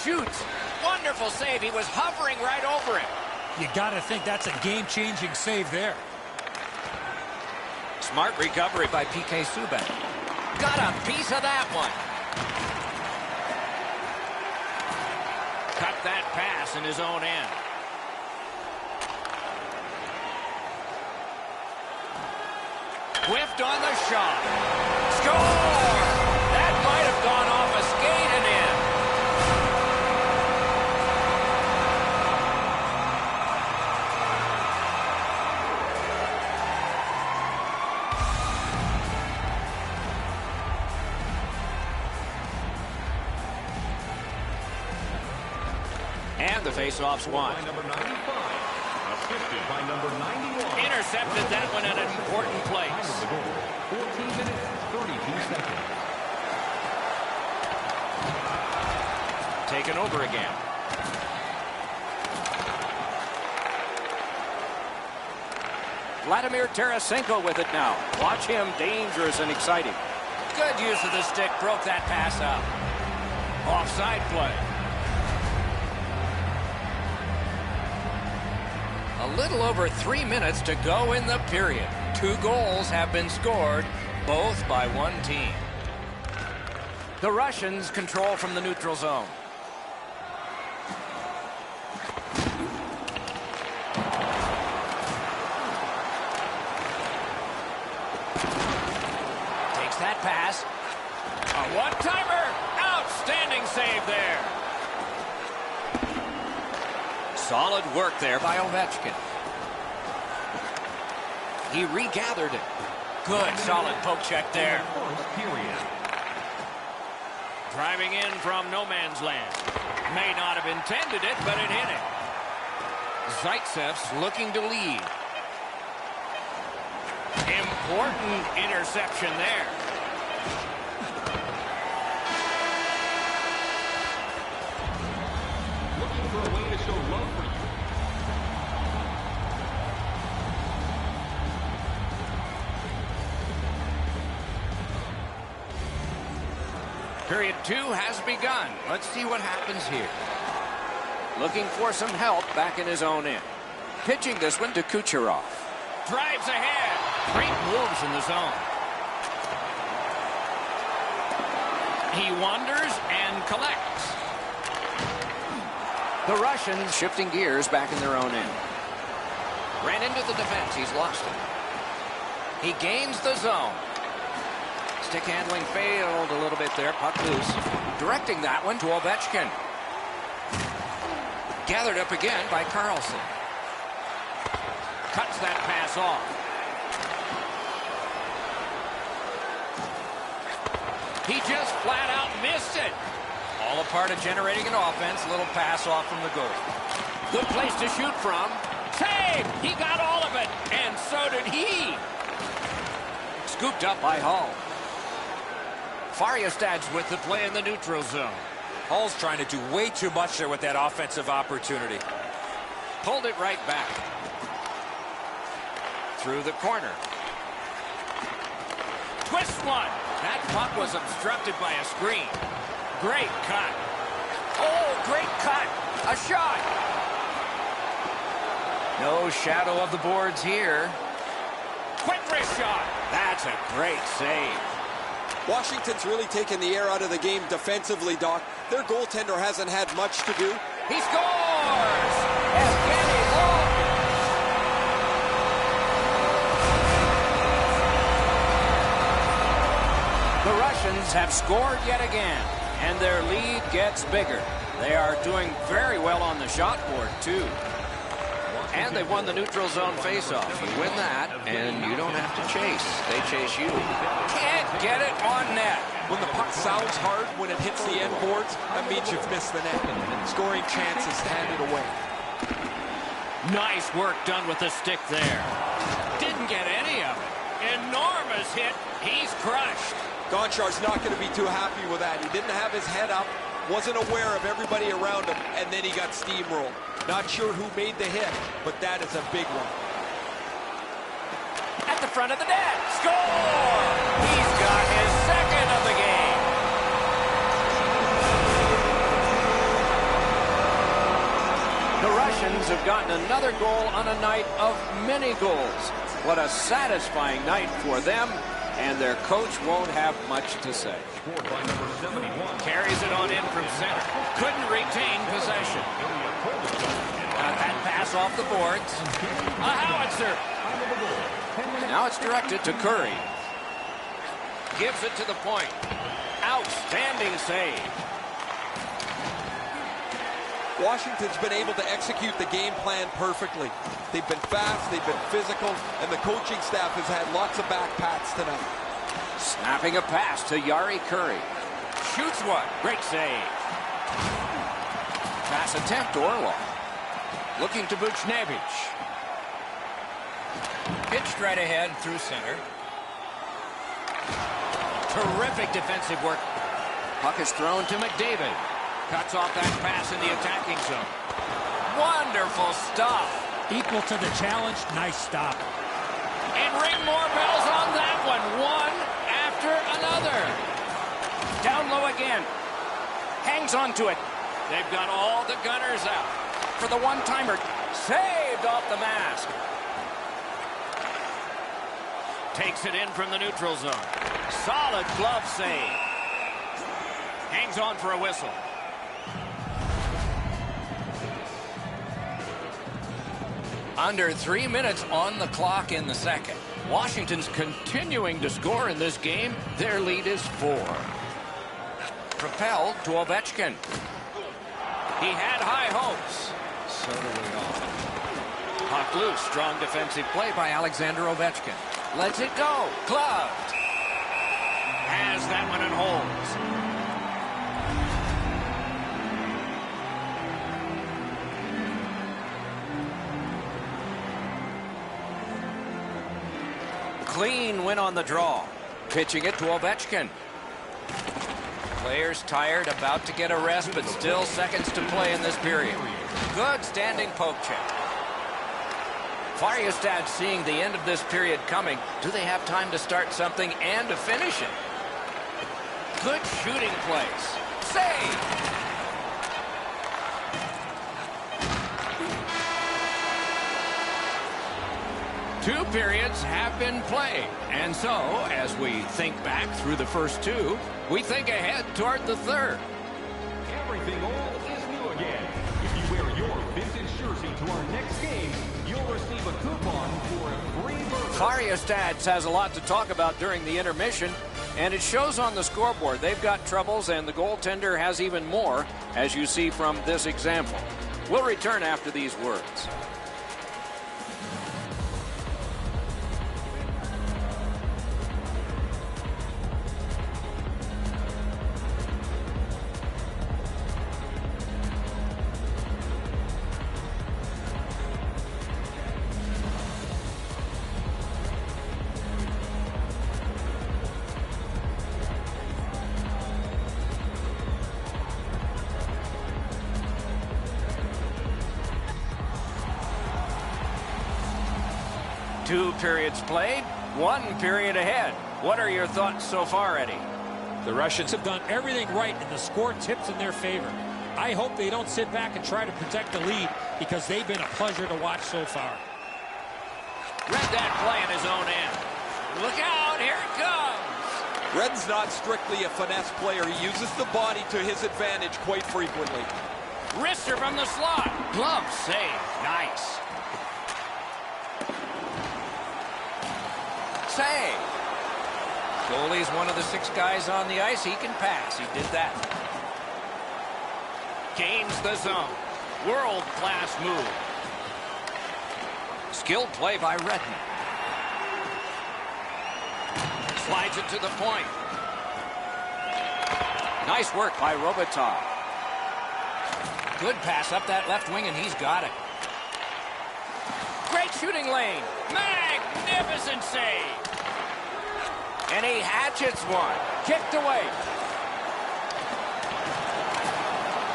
Shoots. Wonderful save. He was hovering right over it. You got to think that's a game-changing save there. Smart recovery by PK Subban. Got a piece of that one. Cut that pass in his own end. Whiffed on the shot. Score! That might have gone off a skate and in. And the faceoff's won. By number 95, assisted by number 91. Intercepted that one at an important place. Time of the goal, 14 minutes, 32 seconds. Taken over again. Vladimir Tarasenko with it now. Watch him, dangerous and exciting. Good use of the stick, broke that pass up. Offside play. A little over 3 minutes to go in the period. 2 goals have been scored, both by one team. The Russians control from the neutral zone. That pass. A one-timer. Outstanding save there. Solid work there by Ovechkin. He regathered it. Good, solid poke check there. Driving in from no man's land. May not have intended it, but it hit him. Zaitsev's looking to lead. Important interception there. Looking for a way to show love for you. Period 2 has begun. Let's see what happens here. Looking for some help back in his own end. Pitching this one to Kucherov. Drives ahead. Great moves in the zone. He wanders and collects. The Russians shifting gears back in their own end. Ran into the defense. He's lost it. He gains the zone. Stick handling failed a little bit there. Puck loose. Directing that one to Ovechkin. Gathered up again by Carlson. Cuts that pass off. He just flat out missed it. All a part of generating an offense. Little pass off from the goal. Good place to shoot from. Save! He got all of it, and so did he. Scooped up by Hall. Fariastad's with the play in the neutral zone. Hall's trying to do way too much there with that offensive opportunity. Pulled it right back. Through the corner. Twist one. That puck was obstructed by a screen. Great cut. Oh, great cut. A shot. No shadow of the boards here. Quick wrist shot. That's a great save. Washington's really taken the air out of the game defensively, Doc. Their goaltender hasn't had much to do. He scores! Evgeny Malkin. The Russians have scored yet again, and their lead gets bigger. They are doing very well on the shot board, too. And they won the neutral zone faceoff. You win that, and you don't have to chase. They chase you. Can't get it on net. When the puck sounds hard, when it hits the end boards, that means you've missed the net. Scoring chances handed away. Nice work done with the stick there. Didn't get any of it. Enormous hit. He's crushed. Gonchar's not going to be too happy with that. He didn't have his head up, wasn't aware of everybody around him, and then he got steamrolled. Not sure who made the hit, but that is a big one. At the front of the net. Score! He's got his second of the game. The Russians have gotten another goal on a night of many goals. What a satisfying night for them, and their coach won't have much to say. Carries it on in from center. Couldn't retain possession. Got that pass off the boards. A howitzer. Now it's directed to Curry. Gives it to the point. Outstanding save. Washington's been able to execute the game plan perfectly. They've been fast, they've been physical, and the coaching staff has had lots of back pats tonight. Snapping a pass to Yari Curry. Shoots one. Great save. Pass attempt, Orlov. Looking to Buchnevich. Pitched right ahead through center. Terrific defensive work. Puck is thrown to McDavid. Cuts off that pass in the attacking zone. Wonderful stop. Equal to the challenge. Nice stop. And ring more bells on that one. One after another. Down low again. Hangs on to it. They've got all the gunners out. For the one-timer. Saved off the mask. Takes it in from the neutral zone. Solid glove save. Hangs on for a whistle. Under 3 minutes on the clock in the second. Washington's continuing to score in this game. Their lead is 4. Propelled to Ovechkin. He had high hopes. So do we all. Puck loose. Strong defensive play by Alexander Ovechkin. Lets it go. Gloved. Has that one and holds. Clean win on the draw. Pitching it to Ovechkin. Players tired, about to get a rest, but still seconds to play in this period. Good standing poke check. Färjestad seeing the end of this period coming. Do they have time to start something and to finish it? Good shooting place. Save! Two periods have been played, and so, as we think back through the first two, we think ahead toward the third. Everything old is new again. If you wear your vintage jersey to our next game, you'll receive a coupon for a free burger. Färjestad has a lot to talk about during the intermission, and it shows on the scoreboard. They've got troubles, and the goaltender has even more, as you see from this example. We'll return after these words. Two periods played, one period ahead. What are your thoughts so far, Eddie? The Russians have done everything right, and the score tips in their favor. I hope they don't sit back and try to protect the lead, because they've been a pleasure to watch so far. Read that play in his own end. Look out, here it comes. Red's not strictly a finesse player. He uses the body to his advantage quite frequently. Wrister from the slot. Glove save. Nice. Save. Goalie's one of the 6 guys on the ice. He can pass. He did that. Gains the zone. World-class move. Skilled play by Redden. Slides it to the point. Nice work by Robitaille. Good pass up that left wing, and he's got it. Great shooting lane. Magnificent save. And he hatchets one. Kicked away.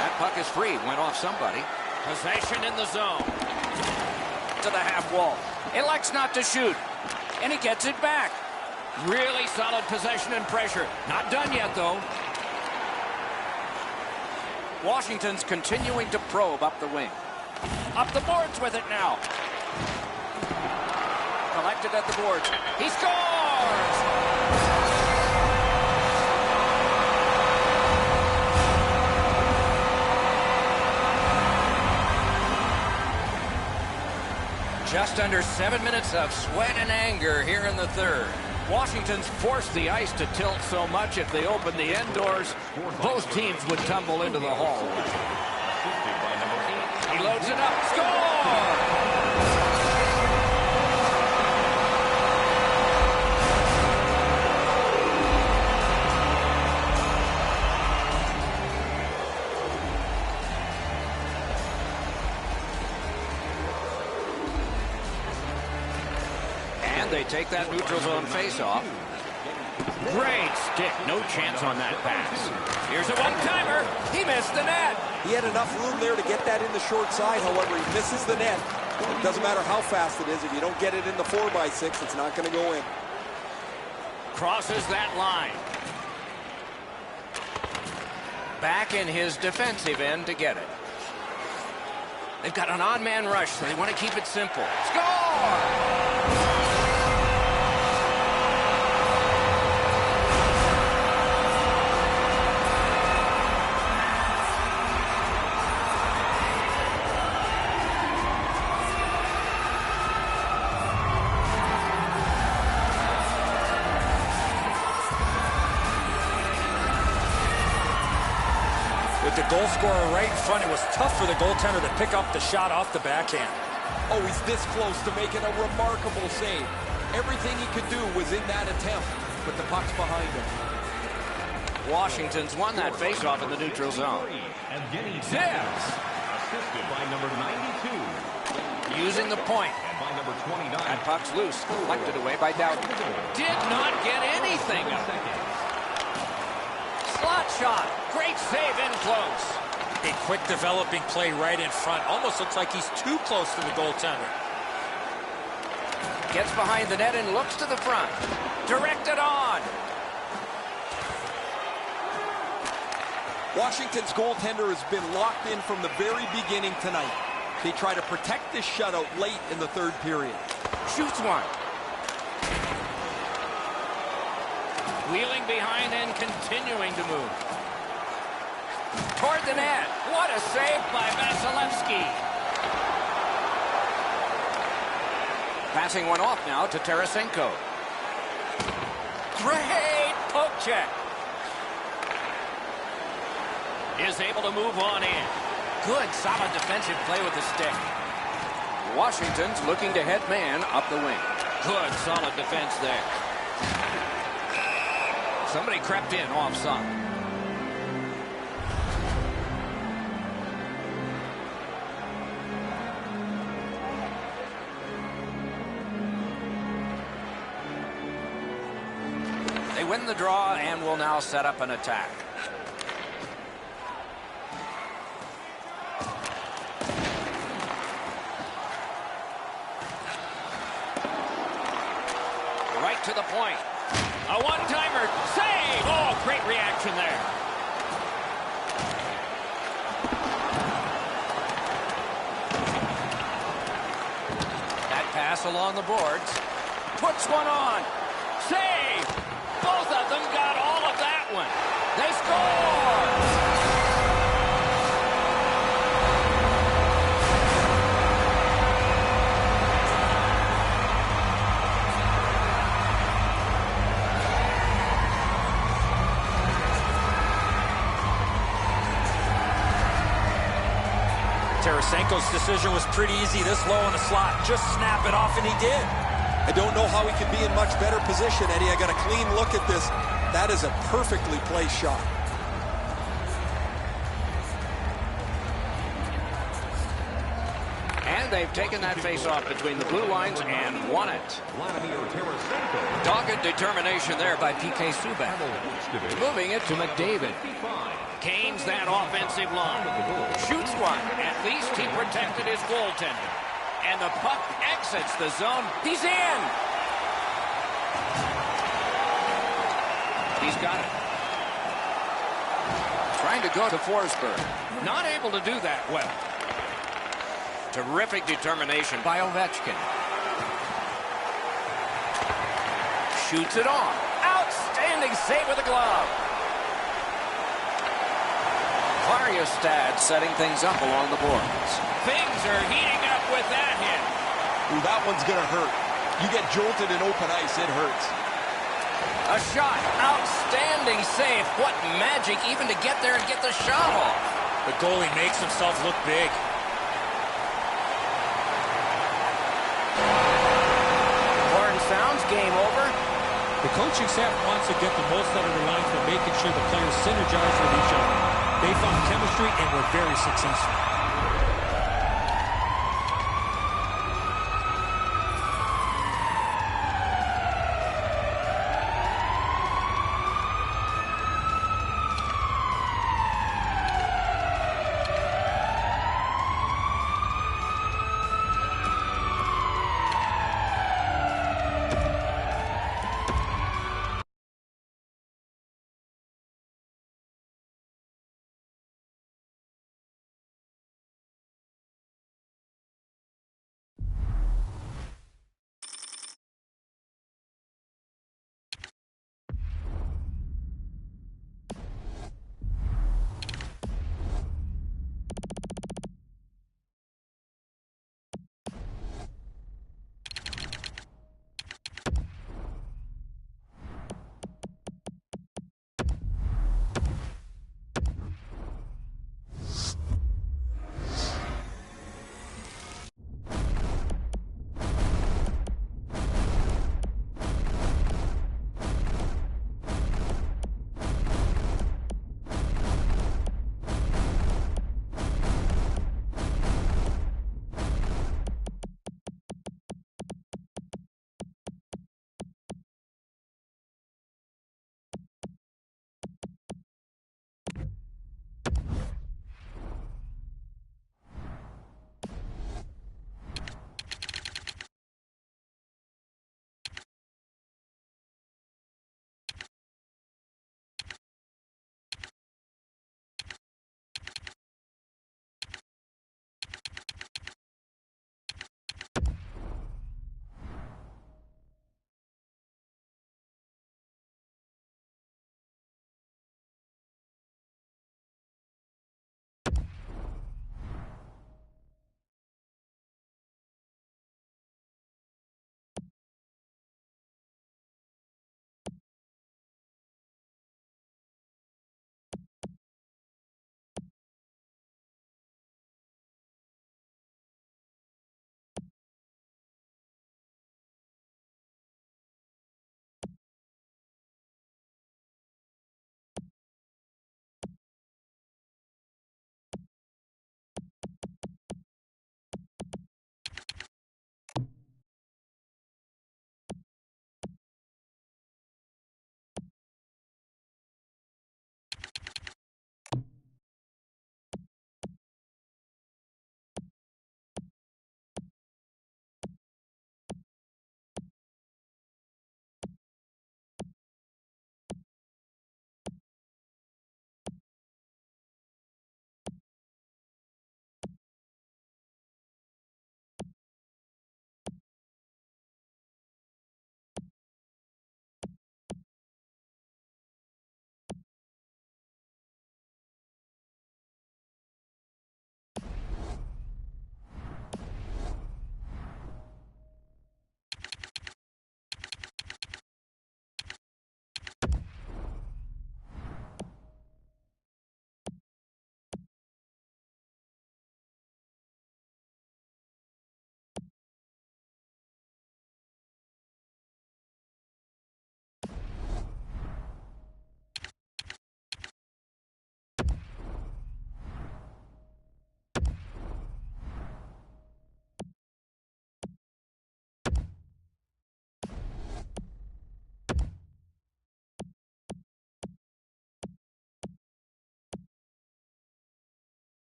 That puck is free. Went off somebody. Possession in the zone. To the half wall. Elects not to shoot. And he gets it back. Really solid possession and pressure. Not done yet, though. Washington's continuing to probe up the wing. Up the boards with it now. Collected at the boards. He scores! Just under 7 minutes of sweat and anger here in the third. Washington's forced the ice to tilt so much if they open the indoors, both teams would tumble into the hall. He loads it up. Score! And they take that neutral zone face-off. Great stick. No chance on that pass. Here's a one-timer. He missed the net. He had enough room there to get that in the short side. However, he misses the net. It doesn't matter how fast it is. If you don't get it in the 4x6, it's not going to go in. Crosses that line. Back in his defensive end to get it. They've got an odd man rush, so they want to keep it simple. Score! With the goal scorer right in front, it was tough for the goaltender to pick up the shot off the backhand. Oh, he's this close to making a remarkable save. Everything he could do was in that attempt, but the puck's behind him. Washington's won that faceoff in the neutral zone. Zips! Assisted by number 92. Using the point. And by number 29. That puck's loose. Deflected away by Dowd. Did not get anything up. Slot shot. Great save in close. A quick developing play right in front. Almost looks like he's too close to the goaltender. Gets behind the net and looks to the front. Directed on. Washington's goaltender has been locked in from the very beginning tonight. They try to protect this shutout late in the third period. Shoots one. Wheeling behind and continuing to move. Toward the net. What a save by Vasilevsky. Passing one off now to Tarasenko. Great poke check. Is able to move on in. Good, solid defensive play with the stick. Washington's looking to head man up the wing. Good, solid defense there. Somebody crept in offside. They win the draw and will now set up an attack. Right to the point. A one-timer. Save! Oh, great reaction there. That pass along the boards. Puts one on. Save! Both of them got all of that one. They score! Tarasenko's decision was pretty easy this low in the slot. Just snap it off, and he did. I don't know how he could be in much better position, Eddie. I got a clean look at this. That is a perfectly placed shot. And they've taken that face-off between the blue lines and won it. Dogged determination there by PK Subban. Moving it to McDavid. Gains that offensive line. Shoots one. At least he protected his goaltender. And the puck exits the zone. He's in. He's got it. Trying to go to Forsberg. Not able to do that well. Terrific determination by Ovechkin. Shoots it on. Outstanding save with a glove. Varjestad setting things up along the boards. Things are heating up with that hit. Ooh, that one's going to hurt. You get jolted in open ice, it hurts. A shot. Outstanding save. What magic even to get there and get the shot off. The goalie makes himself look big. Horn sounds, game over. The coaching staff wants to get the most out of the line for making sure the players synergize with each other. They found chemistry and were very successful.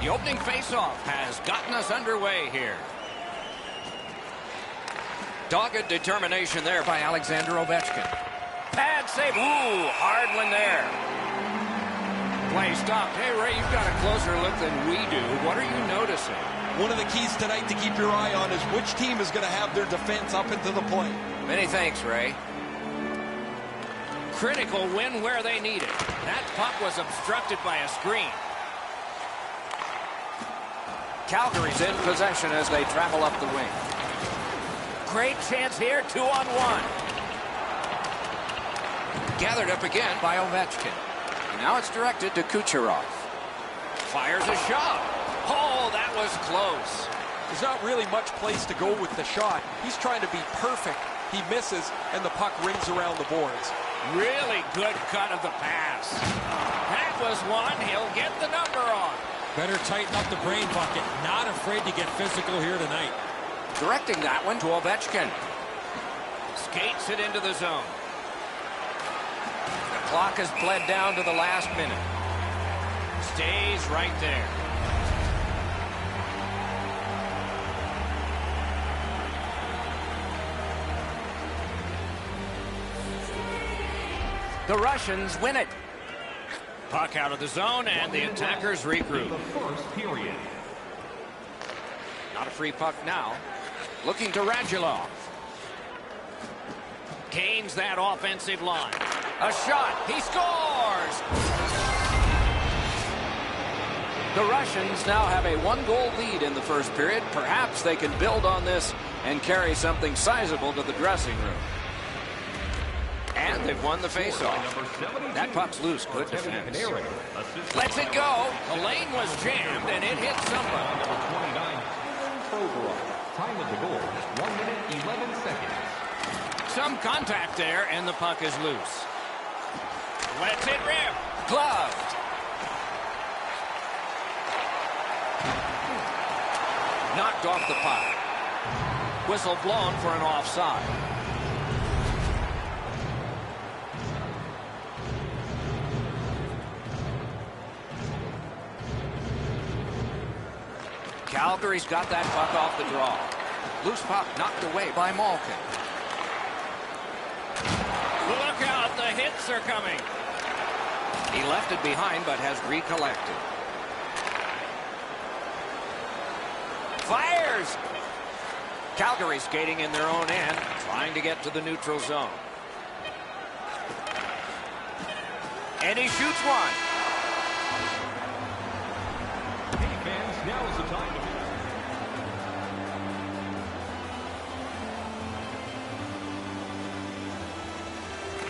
The opening faceoff has gotten us underway here. Dogged determination there by Alexander Ovechkin. Pad save. Ooh, hard one there. Play stopped. Hey, Ray, you've got a closer look than we do. What are you noticing? One of the keys tonight to keep your eye on is which team is going to have their defense up into the play. Many thanks, Ray. Critical win where they need it. That puck was obstructed by a screen. Calgary's in possession as they travel up the wing. Great chance here, 2-on-1. Gathered up again by Ovechkin. And now it's directed to Kucherov. Fires a shot. Oh, that was close. There's not really much place to go with the shot. He's trying to be perfect. He misses, and the puck rings around the boards. Really good cut of the pass. That was one he'll get the number on. Better tighten up the brain bucket. Not afraid to get physical here tonight. Directing that one to Ovechkin. Skates it into the zone. The clock has bled down to the last minute. Stays right there. The Russians win it. Puck out of the zone, and the attackers regroup. The first period. Not a free puck now. Looking to Radulov. Gains that offensive line. A shot. He scores! The Russians now have a one-goal lead in the first period. Perhaps they can build on this and carry something sizable to the dressing room. And they've won the faceoff. That puck's loose. Good defense. Lets it go. The lane was jammed, and it hit somebody. Number 29, time of the goal, 1 minute, 11 seconds. Some contact there, and the puck is loose. Lets it rip. Gloved. Knocked off the puck. Whistle blown for an offside. Calgary's got that puck off the draw. Loose puck knocked away by Malkin. Look out, the hits are coming. He left it behind but has recollected. Fires! Calgary skating in their own end, trying to get to the neutral zone. And he shoots one. Hey fans, now is the time to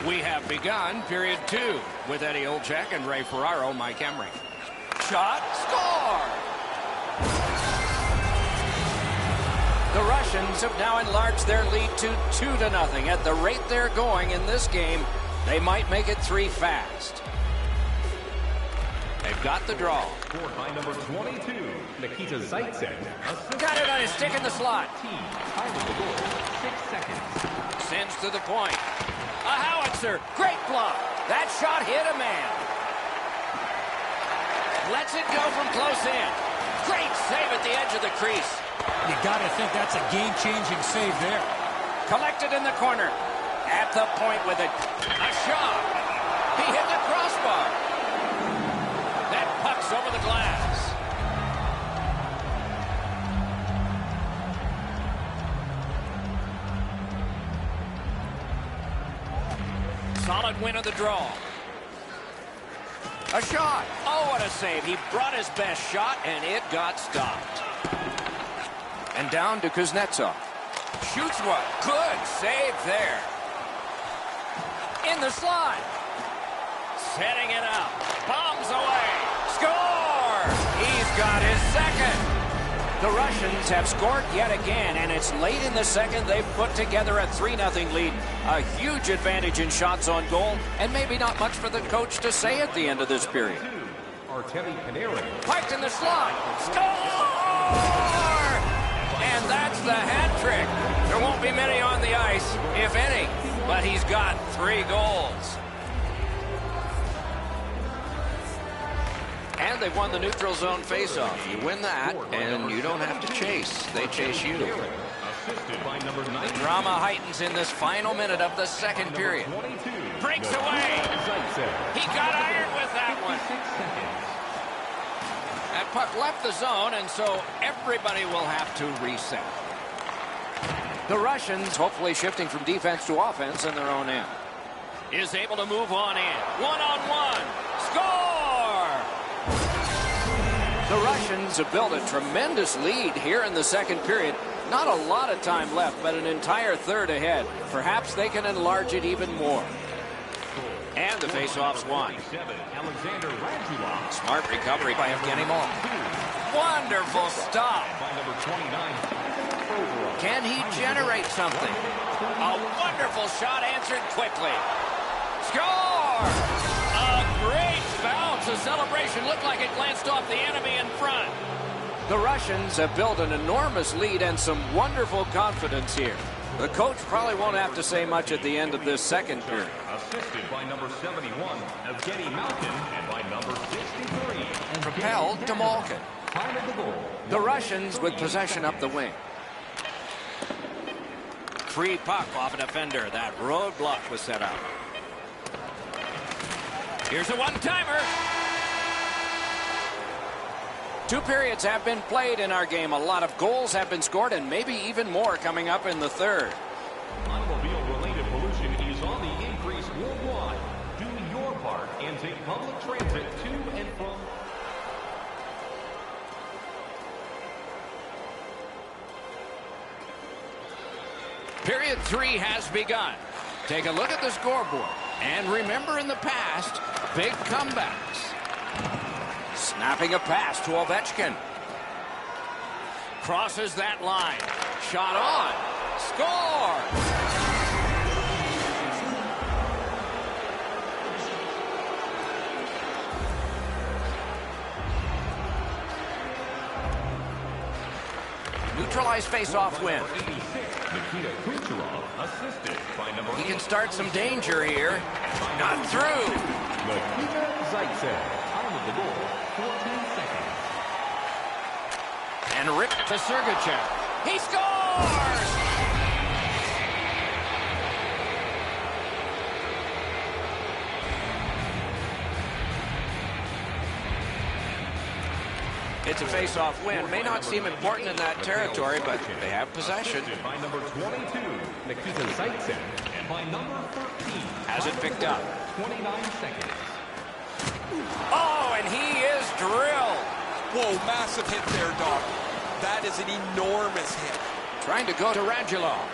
We have begun period 2 with Eddie Olczyk and Ray Ferraro, Mike Emery. Shot, score! The Russians have now enlarged their lead to 2-0. At the rate they're going in this game, they might make it 3 fast. They've got the draw. scored by number 22, Nikita Zaitsev. Got it on his stick in the slot. Time of the goal, 6 seconds. Sends to the point. A howitzer. Great block. That shot hit a man. Lets it go from close in. Great save at the edge of the crease. You got to think that's a game-changing save there. Collected in the corner. At the point with it. A shot. He hit the crossbar. That puck's over the glass. Solid win of the draw. A shot. Oh, what a save. He brought his best shot, and it got stopped. And down to Kuznetsov. Shoots one. Good save there. In the slot. Setting it up. Bombs away. Score! He's got his second. The Russians have scored yet again, and it's late in the second. They've put together a 3-0 lead. A huge advantage in shots on goal, and maybe not much for the coach to say at the end of this period. Artemi Panarin. Piked in the slot. Score! And that's the hat trick. There won't be many on the ice, if any, but he's got 3 goals. And And they've won the neutral zone faceoff. You win that, and you don't have to chase. They chase you. The drama heightens in this final minute of the second period. Breaks away. He got iron with that one. That puck left the zone, and so everybody will have to reset. The Russians hopefully shifting from defense to offense in their own end. Is able to move on in. One-on-one. Score! The Russians have built a tremendous lead here in the second period. Not a lot of time left, but an entire third ahead. Perhaps they can enlarge it even more. And the faceoff's won. Smart recovery by Evgeny Malkin. Wonderful stop. Can he generate something? A wonderful shot answered quickly. Score! A great bounce. The celebration looked like it glanced off the enemy in front. The Russians have built an enormous lead and some wonderful confidence here. The coach probably won't have to say much at the end of this second period. Assisted by number 71, Evgeny Malkin, and by number 63. Propelled to Malkin. Time of the goal. The Russians with possession up the wing. Free puck off a defender. That roadblock was set up. Here's a one-timer. 2 periods have been played in our game. A lot of goals have been scored, and maybe even more coming up in the third. Automobile-related pollution is on the increase worldwide. Do your part and take public transit to and from. Period 3 has begun. Take a look at the scoreboard. And remember in the past, big comebacks. Snapping a pass to Ovechkin. Crosses that line. Shot on. Score! Neutralized face-off win. He can start some danger here. Not through. And ripped to Sergachev. He scores! It's a face-off win. May not seem important in that territory, but they have possession. By number 22, Nikita Zaitsev, and by number 13, has it picked up. 29 seconds. Oh, and he is drilled. Whoa, massive hit there, Doc. That is an enormous hit. Trying to go to Radulov.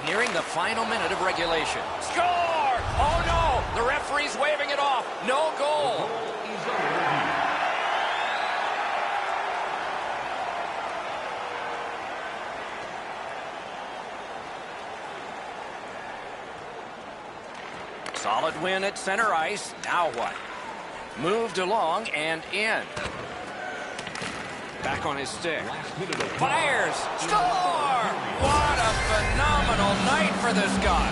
Nearing the final minute of regulation. Score! Oh, no! The referee's waving it off. No goal. Solid win at center ice. Now what? Moved along and in. Back on his stick. Fires. Score! What a phenomenal night for this guy.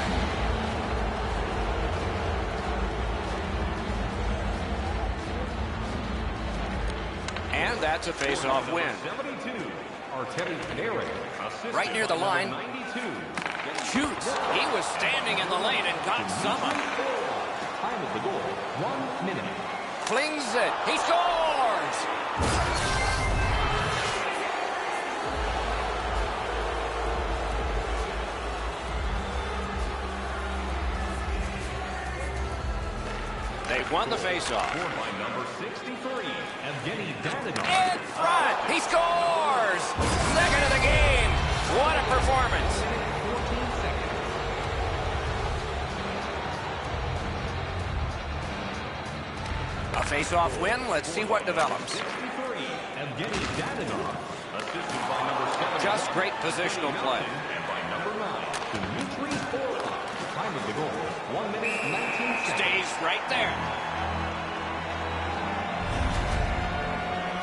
And that's a face-off win. Right near the line. Shoots. He was standing in the lane and got some. Time of the goal, 1 minute. Flings it. He scores! They've won the faceoff. By number 63, Evgeny Dadonov. In front. He scores! Second of the game. What a performance. A face-off win. Let's see what develops. Just great positional play. And by number 9, Dimitri Orlov. Time of the goal, 1 minute 19 seconds. Stays right there.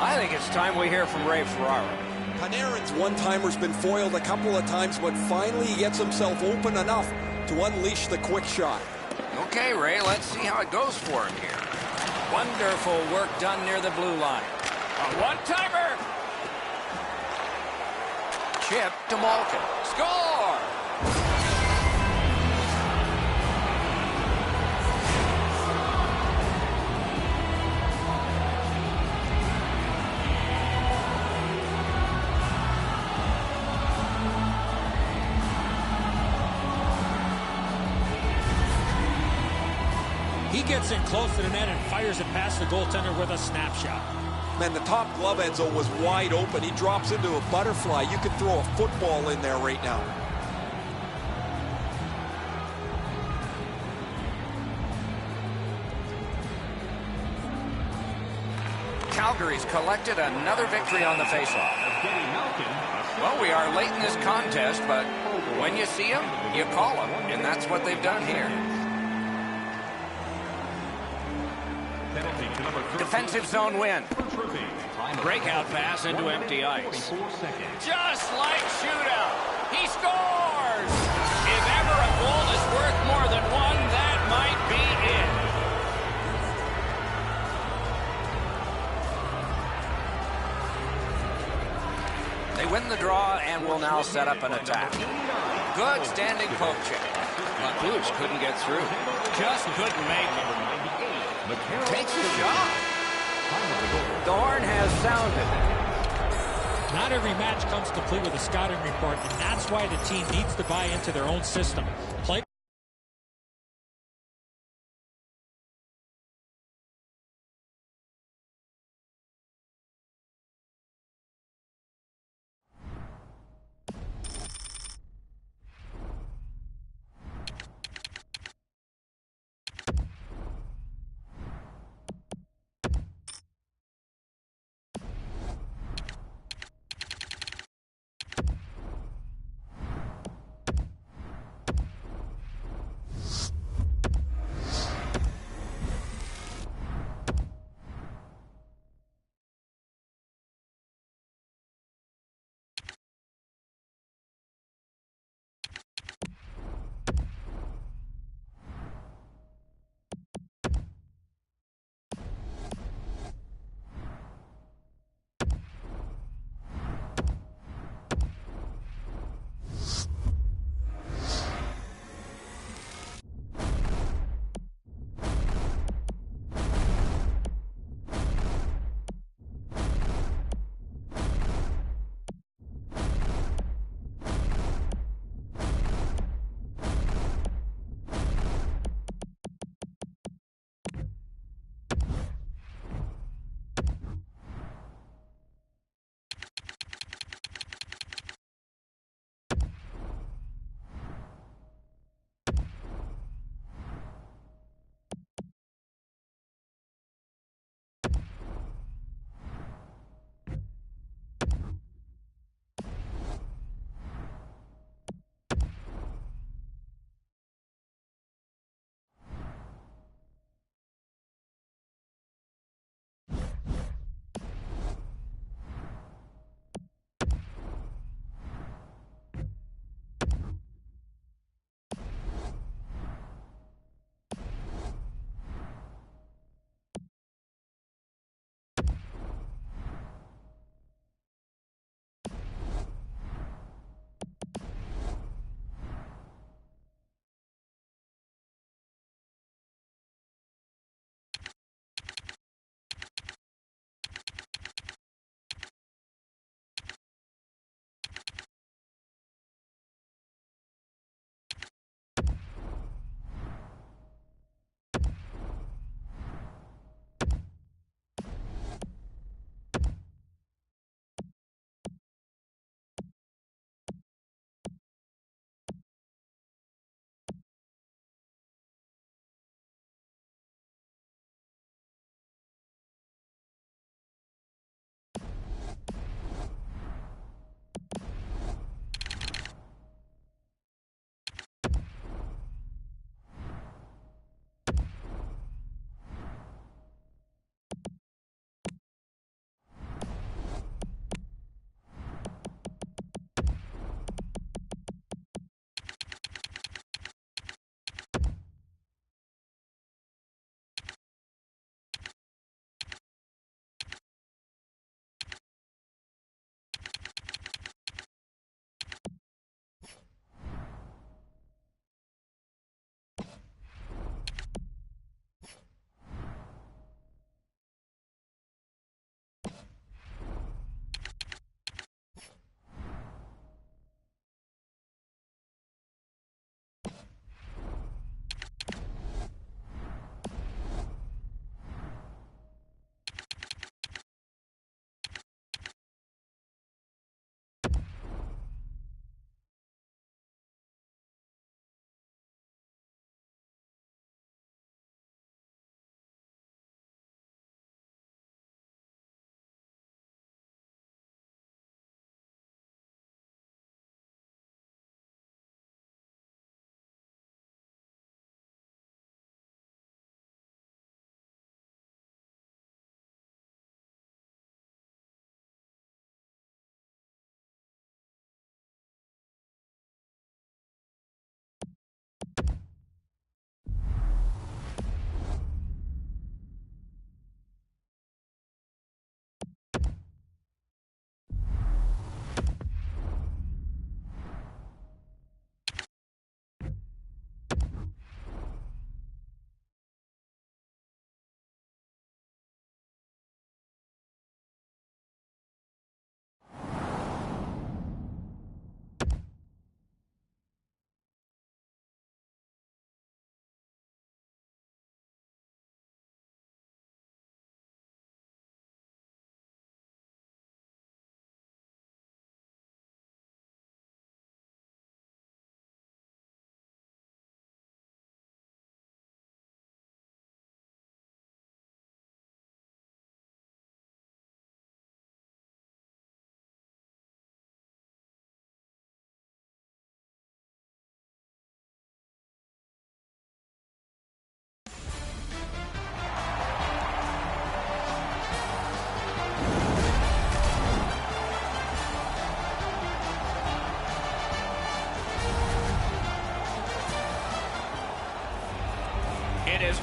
I think it's time we hear from Ray Ferraro. Panarin's one-timer's been foiled a couple of times, but finally he gets himself open enough to unleash the quick shot. Okay, Ray, let's see how it goes for him here. Wonderful work done near the blue line. A one-timer. Chip to Malkin. Score! He gets in close to the net and fires it past the goaltender with a snapshot. Man, the top glove end zone was wide open. He drops into a butterfly. You could throw a football in there right now. Calgary's collected another victory on the faceoff. Well, we are late in this contest, but when you see them, you call them, and that's what they've done here. Defensive zone win. Breakout pass into empty ice. Just like shootout. He scores! If ever a goal is worth more than one, that might be it. They win the draw and will now set up an attack. Good standing poke check. LaCouche couldn't get through. Just couldn't make it. Takes a shot. The horn has sounded. Not every match comes complete with a scouting report, and that's why the team needs to buy into their own system. Play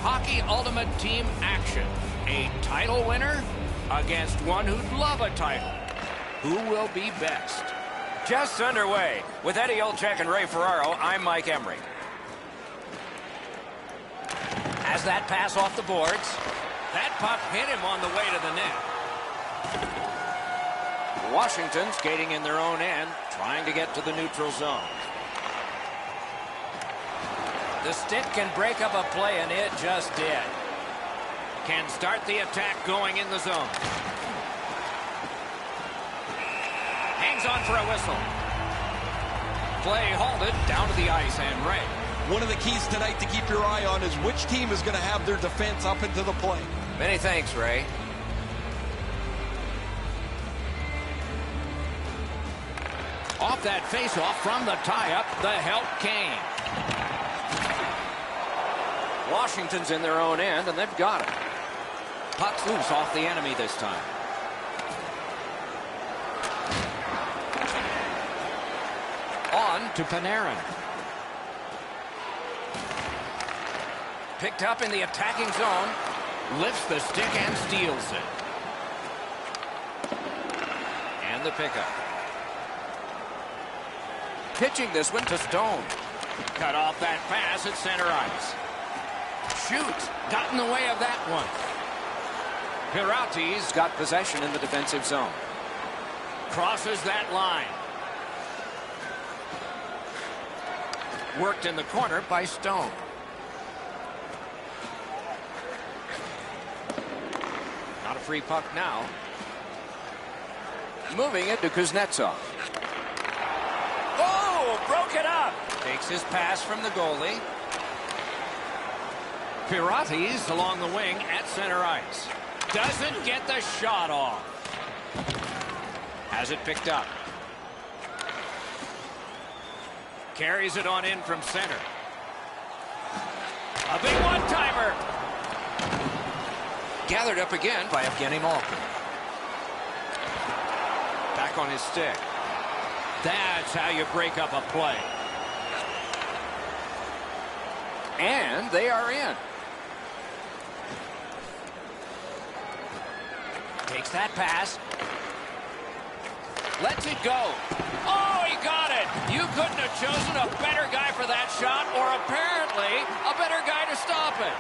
Hockey Ultimate Team action. A title winner against one who'd love a title. Who will be best? Just underway. With Eddie Olczyk and Ray Ferraro, I'm Mike Emery. Has that pass off the boards. That puck hit him on the way to the net. Washington skating in their own end, trying to get to the neutral zone. The stick can break up a play, and it just did. Can start the attack going in the zone. Hangs on for a whistle. Play halted down to the ice, and Ray. One of the keys tonight to keep your eye on is which team is going to have their defense up into the play. Many thanks, Ray. Off that face-off from the tie-up, the help came. Washington's in their own end, and they've got it. Puck's loose off the enemy this time. On to Panarin. Picked up in the attacking zone. Lifts the stick and steals it. And the pickup. Pitching this one to Stone. Cut off that pass at center ice. Shoot. Got in the way of that one. Pirati's got possession in the defensive zone. Crosses that line. Worked in the corner by Stone. Not a free puck now. Moving it to Kuznetsov. Oh, broke it up. Takes his pass from the goalie. Pirati's along the wing at center ice. Doesn't get the shot off. Has it picked up. Carries it on in from center. A big one-timer. Gathered up again by Evgeny Malkin. Back on his stick. That's how you break up a play. And they are in. Takes that pass. Lets it go. Oh, he got it. You couldn't have chosen a better guy for that shot, or apparently a better guy to stop it.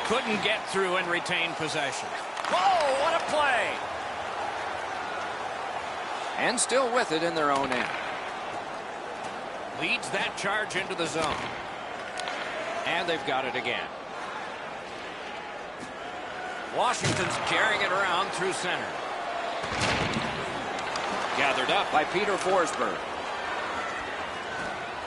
Couldn't get through and retain possession. Whoa, what a play. And still with it in their own end. Leads that charge into the zone. And they've got it again. Washington's carrying it around through center. Gathered up by Peter Forsberg.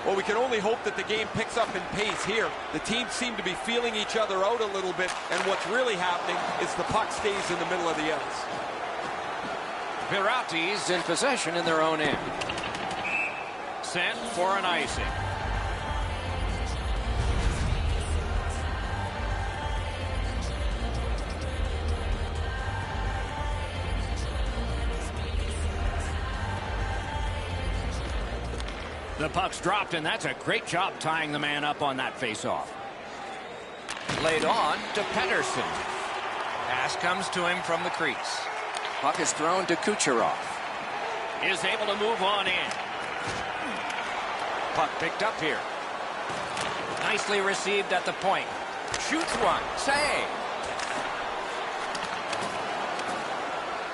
Well, we can only hope that the game picks up in pace here. The teams seem to be feeling each other out a little bit, and what's really happening is the puck stays in the middle of the ice. Pirati's in possession in their own end. Sent for an icing. The puck's dropped, and that's a great job tying the man up on that face-off. Laid on to Pettersson. Pass comes to him from the crease. Puck is thrown to Kucherov. Is able to move on in. Puck picked up here. Nicely received at the point. Shoots one. Save.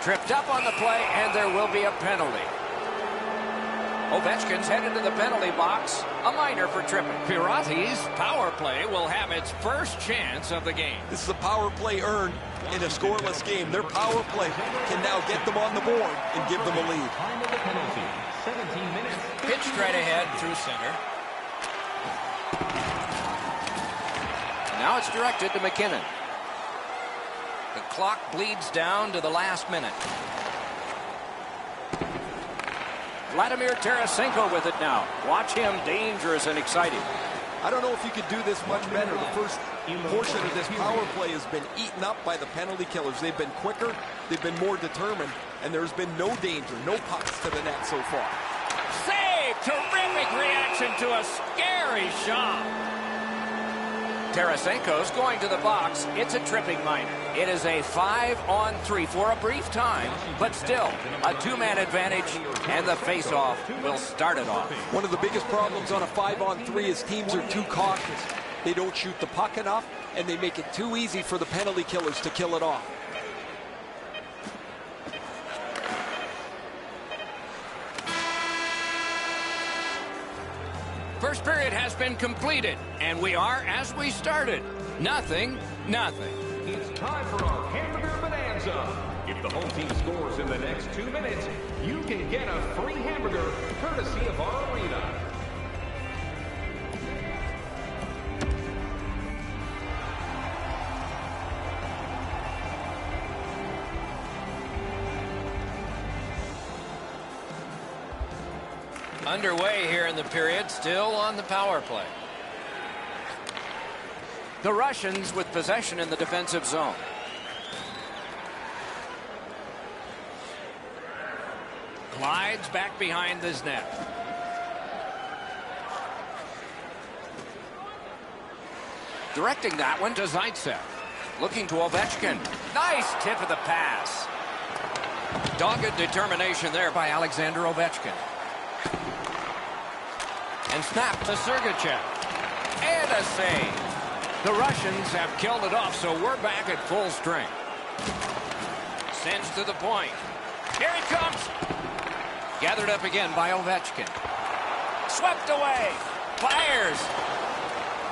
Tripped up on the play, and there will be a penalty. Ovechkin's headed to the penalty box. A minor for tripping. Pirati's power play will have its first chance of the game. This is a power play earned in a scoreless game. Their power play can now get them on the board and give them a lead. Time of the penalty, 17 minutes. Pitched right ahead through center. Now it's directed to McKinnon. The clock bleeds down to the last minute. Vladimir Tarasenko with it now. Watch him, dangerous and exciting. I don't know if you could do this much better. The first portion of this power play has been eaten up by the penalty killers. They've been quicker, they've been more determined, and there's been no danger, no pucks to the net so far. Save! Terrific reaction to a scary shot. Tarasenko's going to the box. It's a tripping minor. It is a 5-on-3 for a brief time, but still a two-man advantage, and the face-off will start it off. One of the biggest problems on a 5-on-3 is teams are too cautious. They don't shoot the puck enough, and they make it too easy for the penalty killers to kill it off. First period has been completed, and we are as we started. Nothing. It's time for our Hamburger Bonanza. If the home team scores in the next 2 minutes, you can get a free hamburger courtesy of our arena. Underway here in the period, still on the power play. The Russians with possession in the defensive zone. Glides back behind his net. Directing that one to Zaitsev. Looking to Ovechkin. Nice tip of the pass. Dogged determination there by Alexander Ovechkin. And snapped to Sergachev. And a save. The Russians have killed it off, so we're back at full strength. Sends to the point. Here he comes. Gathered up again by Ovechkin. Swept away. Fires.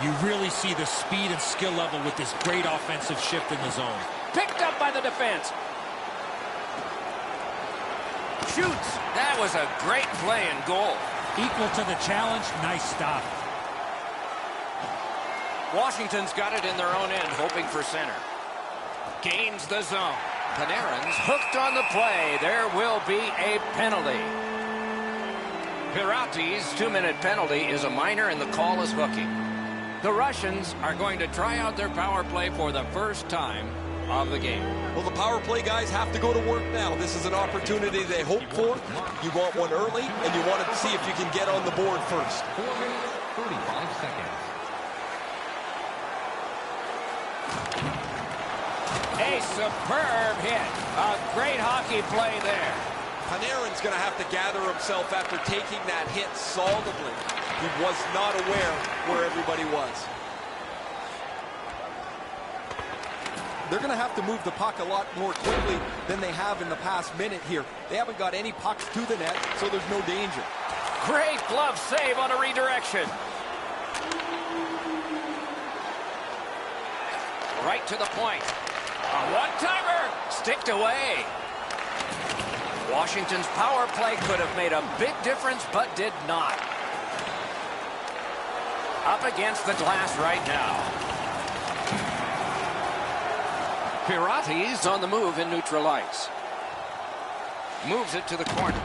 You really see the speed and skill level with this great offensive shift in the zone. Picked up by the defense. Shoots. That was a great play and goal. Equal to the challenge. Nice stop. Washington's got it in their own end, hoping for center. Gains the zone. Panarin's hooked on the play. There will be a penalty. Pirati's 2-minute penalty is a minor, and the call is hooking. The Russians are going to try out their power play for the first time of the game. Well, the power play guys have to go to work now. This is an opportunity they hope for. You want one early, and you want to see if you can get on the board first. 4 minutes, 35 seconds. A superb hit. A great hockey play there. Panarin's going to have to gather himself after taking that hit solidly. He was not aware where everybody was. They're going to have to move the puck a lot more quickly than they have in the past minute here. They haven't got any pucks to the net, so there's no danger. Great glove save on a redirection. Right to the point. A one-timer. Sticked away. Washington's power play could have made a big difference, but did not. Up against the glass right now. Pirati's on the move in neutral ice. Moves it to the corner.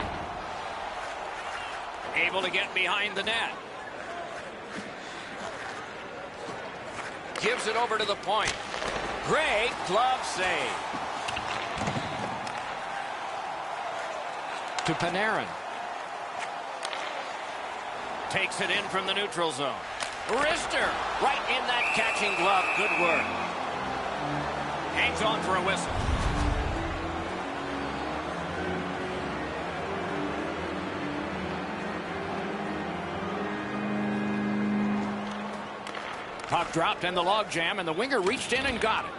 Able to get behind the net. Gives it over to the point. Great glove save. To Panarin. Takes it in from the neutral zone. Wrister right in that catching glove. Good work. Hangs on for a whistle. Puck dropped in the logjam, and the winger reached in and got it.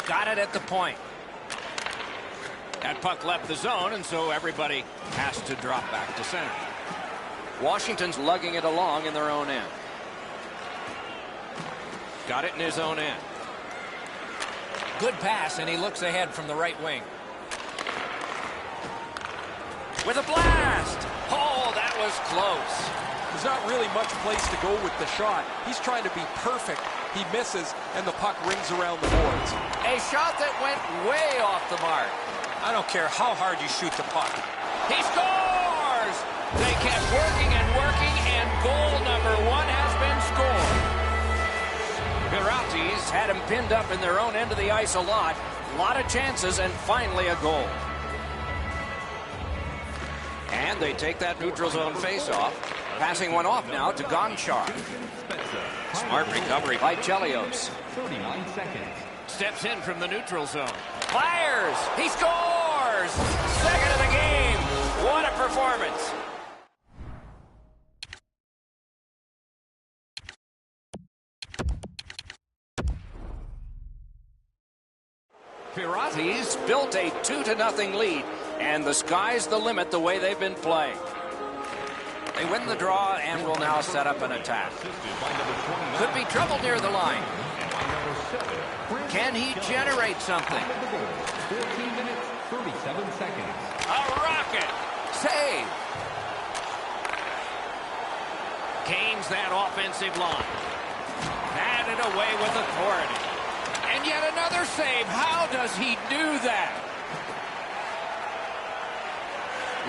Got it at the point. That puck left the zone, and so everybody has to drop back to center. Washington's lugging it along in their own end. Got it in his own end. Good pass, and he looks ahead from the right wing. With a blast! Oh, that was close. There's not really much place to go with the shot. He's trying to be perfect. He misses, and the puck rings around the boards. A shot that went way off the mark. I don't care how hard you shoot the puck. He scores! They kept working and working, and goal number 1 has been scored. Pirati's had him pinned up in their own end of the ice a lot of chances, and finally a goal. And And they take that neutral zone face-off. Passing one off now to Gonchar. Smart recovery by Chelios. 39 seconds. Steps in from the neutral zone. Fires! He scores! Second of the game. What a performance. Pirates built a 2-0 lead, and the sky's the limit the way they've been playing. They win the draw and will now set up an attack. Could be trouble near the line. Can he generate something? 14 minutes, 37 seconds. A rocket. Save. Gains that offensive line. Batted away with authority. And yet another save. How does he do that?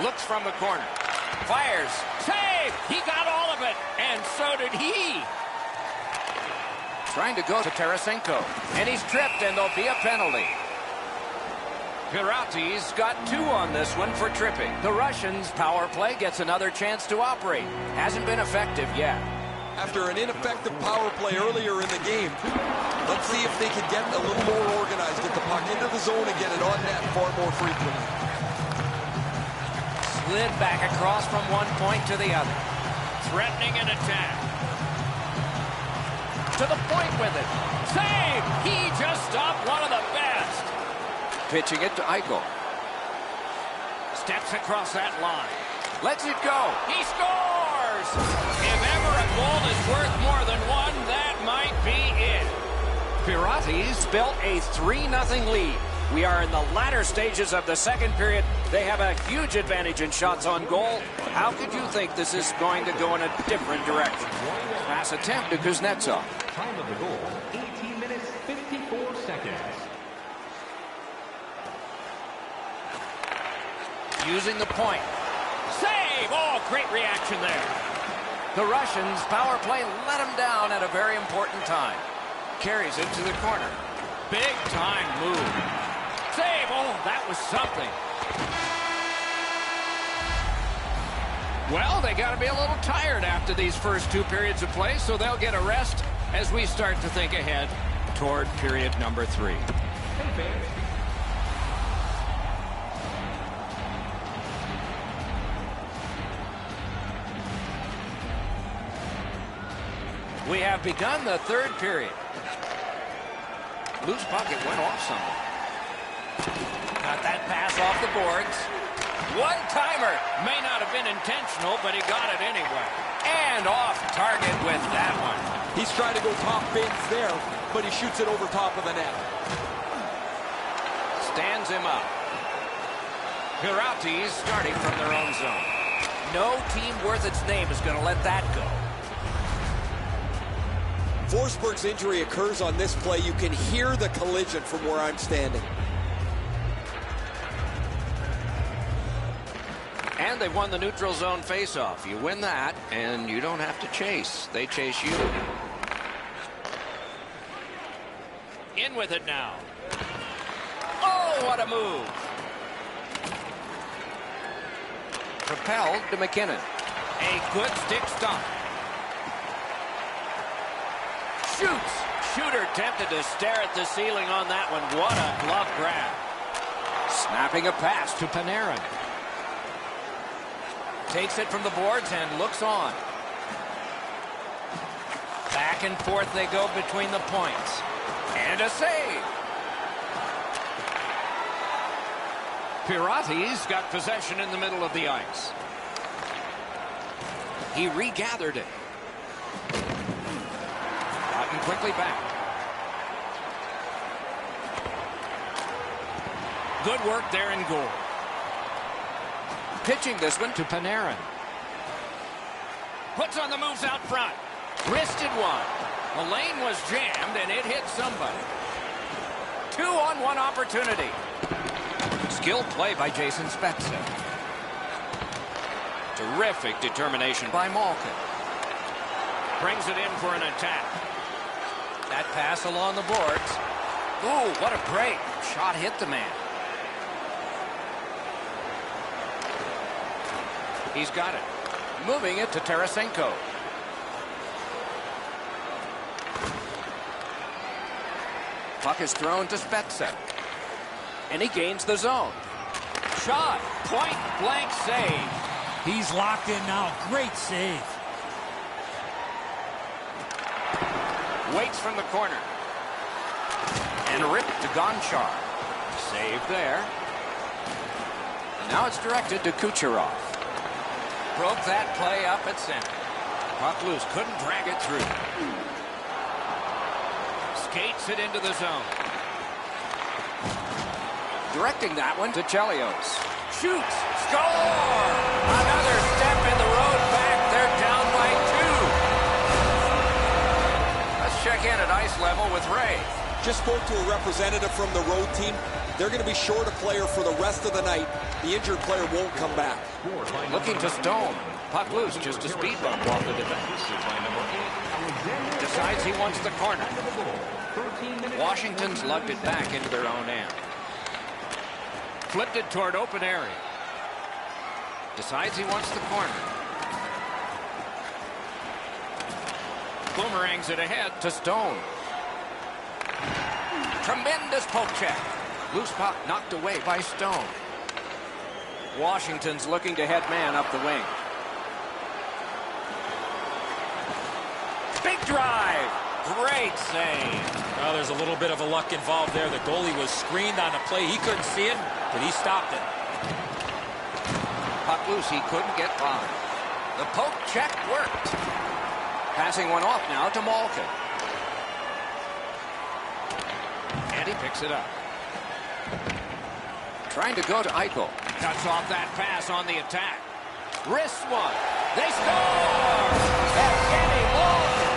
Looks from the corner. Fires. Save! He got all of it. And so did he. Trying to go to Tarasenko. And he's tripped, and there'll be a penalty. Pirates got 2 on this one for tripping. The Russians' power play gets another chance to operate. Hasn't been effective yet. After an ineffective power play earlier in the game, let's see if they can get a little more organized, get the puck into the zone and get it on net far more frequently. Slid back across from one point to the other. Threatening an attack. To the point with it. Save! He just stopped one of the best. Pitching it to Eichel. Steps across that line. Lets it go. He scores! If ever a goal is worth more than one, that might be it. Pirates built a 3-0 lead. We are in the latter stages of the second period. They have a huge advantage in shots on goal. How could you think this is going to go in a different direction? Pass attempt to Kuznetsov. Time of the goal, 18 minutes, 54 seconds. Using the point. Save! Oh, great reaction there. The Russians' power play let them down at a very important time. Carries it to the corner. Big time move. Save! Oh, that was something. Well, they got to be a little tired after these first 2 periods of play, so they'll get a rest as we start to think ahead toward period number 3. Hey, fans. We have begun the third period. Loose puck, it went off somewhere. Got that pass off the boards. One-timer. May not have been intentional, but he got it anyway. And off target with that one. He's trying to go top bins there, but he shoots it over top of the net. Stands him up. Pirates starting from their own zone. No team worth its name is going to let that go. Forsberg's injury occurs on this play. You can hear the collision from where I'm standing. And they've won the neutral zone faceoff. You win that, and you don't have to chase. They chase you. In with it now. Oh, what a move. Propelled to McKinnon. A good stick stump. Shoots. Shooter tempted to stare at the ceiling on that one. What a glove grab. Snapping a pass to Panarin. Takes it from the boards and looks on. Back and forth they go between the points. And a save. Pirates got possession in the middle of the ice. He regathered it. Gotten quickly back. Good work there in goal. Pitching this one to Panarin. Puts on the moves out front. Wristed one. The lane was jammed and it hit somebody. 2-on-1 opportunity. Skilled play by Jason Spezza. Terrific determination by Malkin. Brings it in for an attack. That pass along the boards. Ooh, what a break. Shot hit the man. He's got it. Moving it to Tarasenko. Puck is thrown to Spezza. And he gains the zone. Shot. Point blank save. He's locked in now. Great save. Waits from the corner. And ripped to Gonchar. Save there. And now it's directed to Kucherov. Broke that play up at center. Puck loose. Couldn't drag it through. Skates it into the zone. Directing that one to Chelios. Shoots. Score! Another step in the road back. They're down by 2. Let's check in at ice level with Ray. Just spoke to a representative from the road team. They're going to be short a player for the rest of the night. The injured player won't come back. Looking to Stone. Puck loose, just a speed bump off the defense. Decides he wants the corner. Washington's lugged it back into their own end. Flipped it toward open area. Decides he wants the corner. Boomerangs it ahead to Stone. Tremendous poke check. Loose puck knocked away by Stone. Washington's looking to head man up the wing. Big drive. Great save. Well, there's a little bit of a luck involved there. The goalie was screened on a play. He couldn't see it, but he stopped it. Puck loose. He couldn't get by. The poke check worked. Passing one off now to Malkin. And he picks it up. Trying to go to Eichel. Cuts off that pass on the attack. Wrists one. They score! Evgeny Malkin.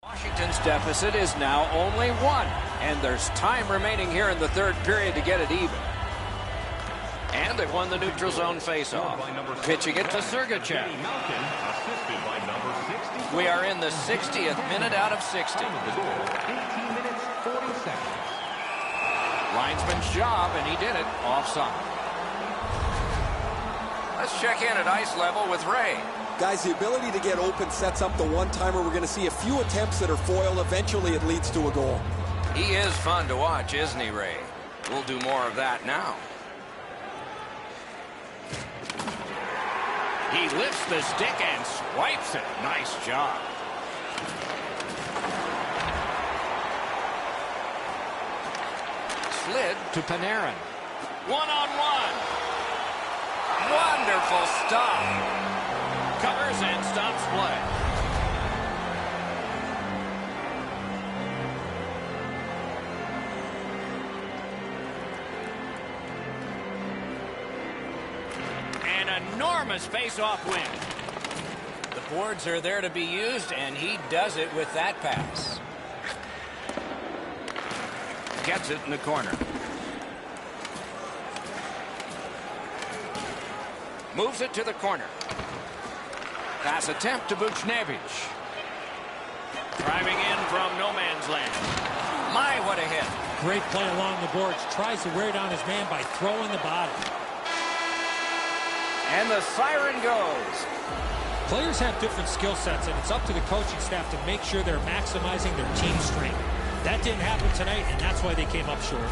Washington's deficit is now only 1. And there's time remaining here in the third period to get it even. And they've won the neutral zone faceoff. Pitching it to Sergachev. We are in the 60th minute out of 60. 18 minutes, 40 seconds. Linesman's job, and he did it offside. Let's check in at ice level with Ray. Guys, the ability to get open sets up the one-timer. We're going to see a few attempts that are foiled. Eventually, it leads to a goal. He is fun to watch, isn't he, Ray? We'll do more of that now. He lifts the stick and swipes it. Nice job. Slid to Panarin. One-on-one. Wonderful stop. Covers and stops play. Enormous face-off win. The boards are there to be used, and he does it with that pass. Gets it in the corner. Moves it to the corner. Pass attempt to Buchnevich. Driving in from no man's land. My, what a hit. Great play along the boards. Tries to wear down his man by throwing the body. And the siren goes. Players have different skill sets, and it's up to the coaching staff to make sure they're maximizing their team strength. That didn't happen tonight, and that's why they came up short.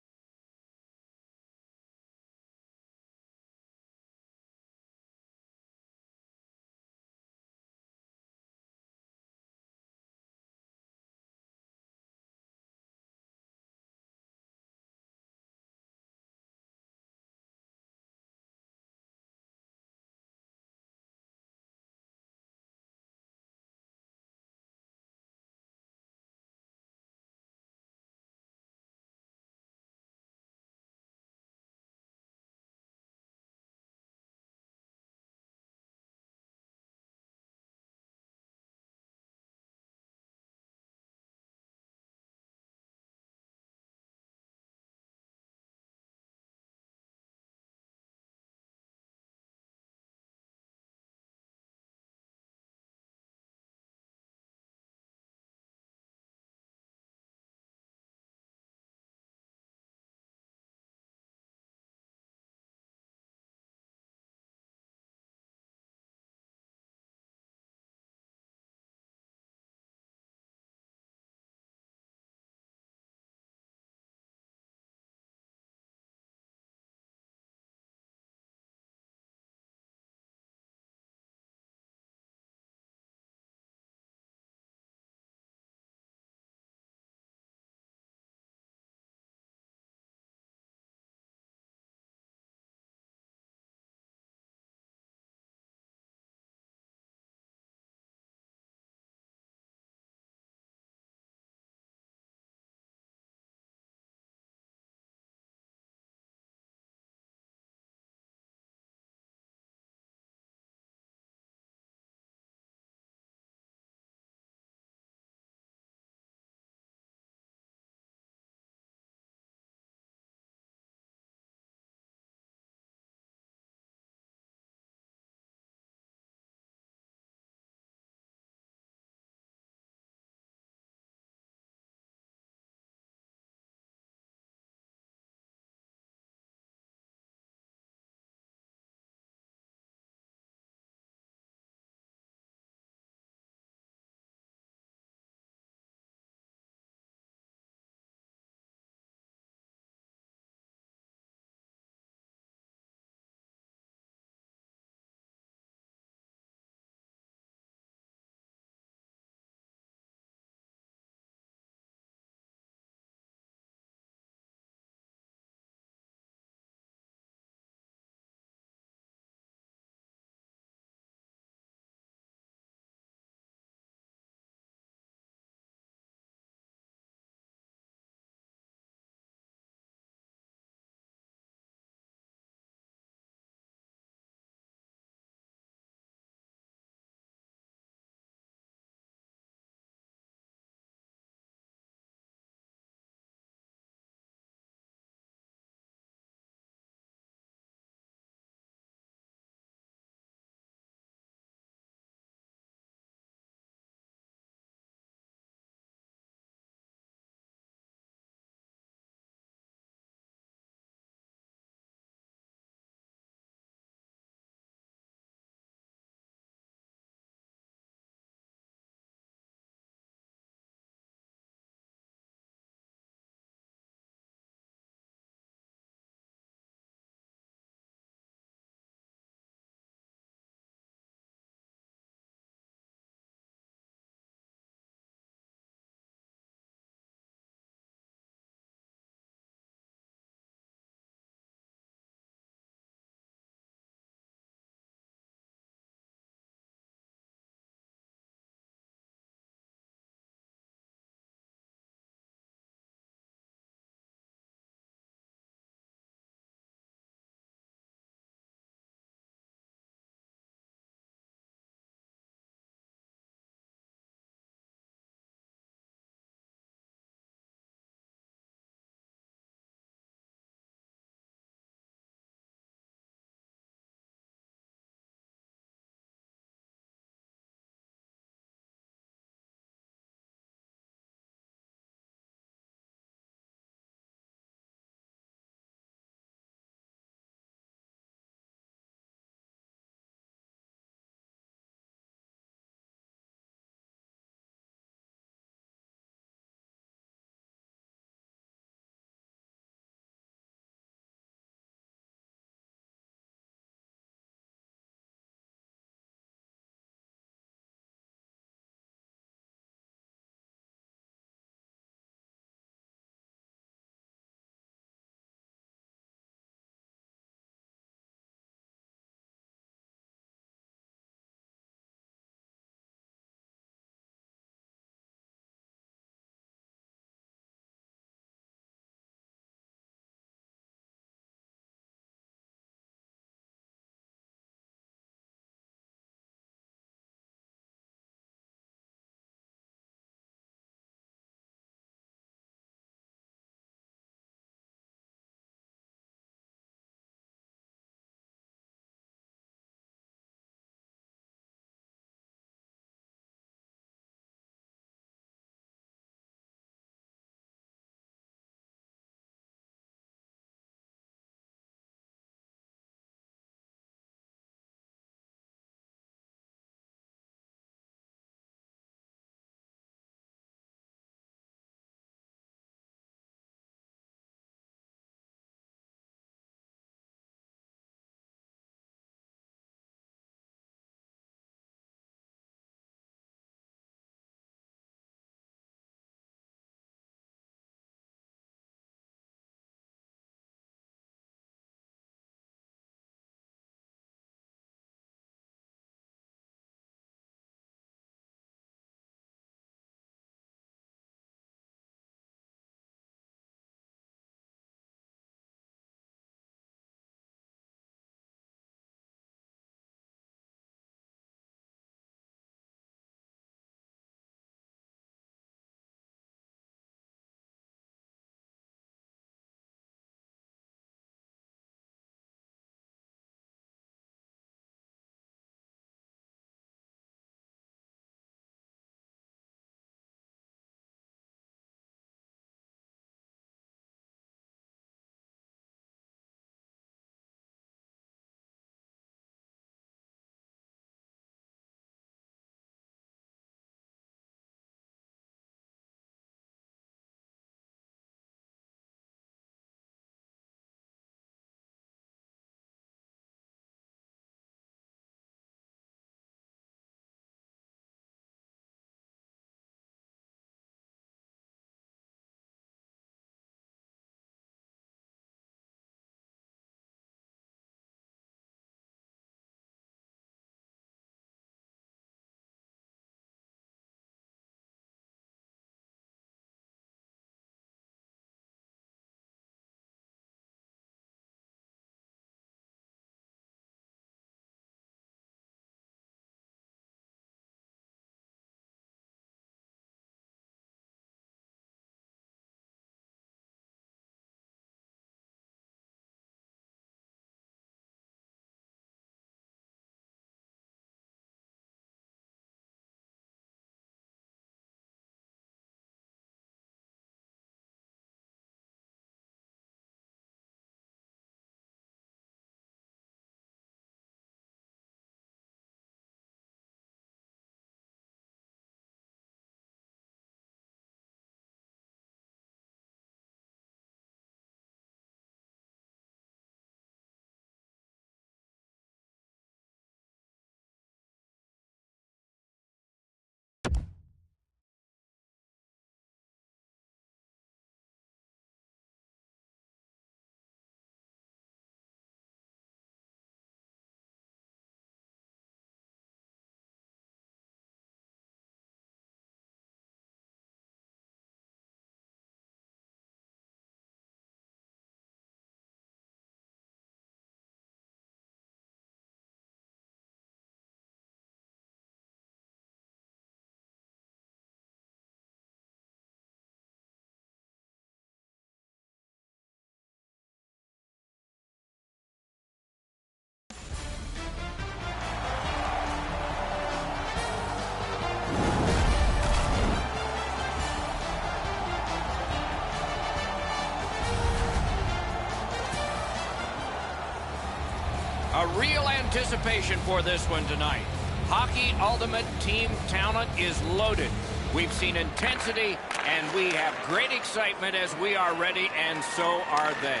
anticipation for this one tonight. Hockey Ultimate Team talent is loaded. We've seen intensity, and we have great excitement as we are ready, and so are they.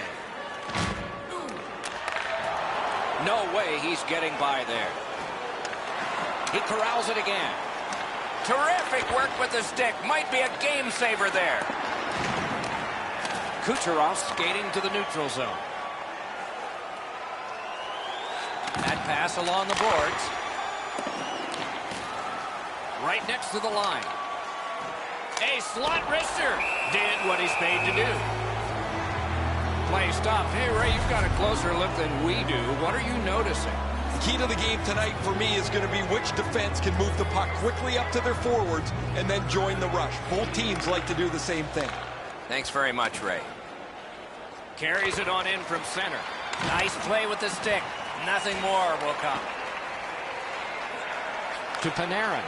No way he's getting by there. He corrals it again. Terrific work with the stick. Might be a game saver there. Kucherov skating to the neutral zone. That pass along the boards. Right next to the line. A slot wrister. Did what he's paid to do. Play stopped. Hey, Ray, you've got a closer look than we do. What are you noticing? The key to the game tonight for me is going to be which defense can move the puck quickly up to their forwards and then join the rush. Both teams like to do the same thing. Thanks very much, Ray. Carries it on in from center. Nice play with the stick. Nothing more will come. To Panarin.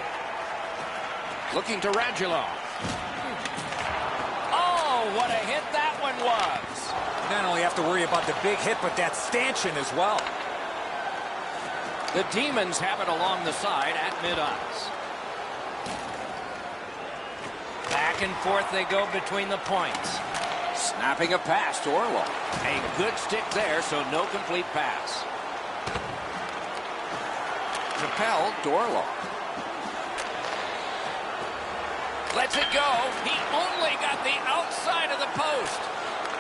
Looking to Radulov. Oh, what a hit that one was. Not only have to worry about the big hit, but that stanchion as well. The Demons have it along the side at mid-ice. Back and forth they go between the points. Snapping a pass to Orlov. A good stick there, so no complete pass. Chappelle to Orlov. Lets it go. He only got the outside of the post.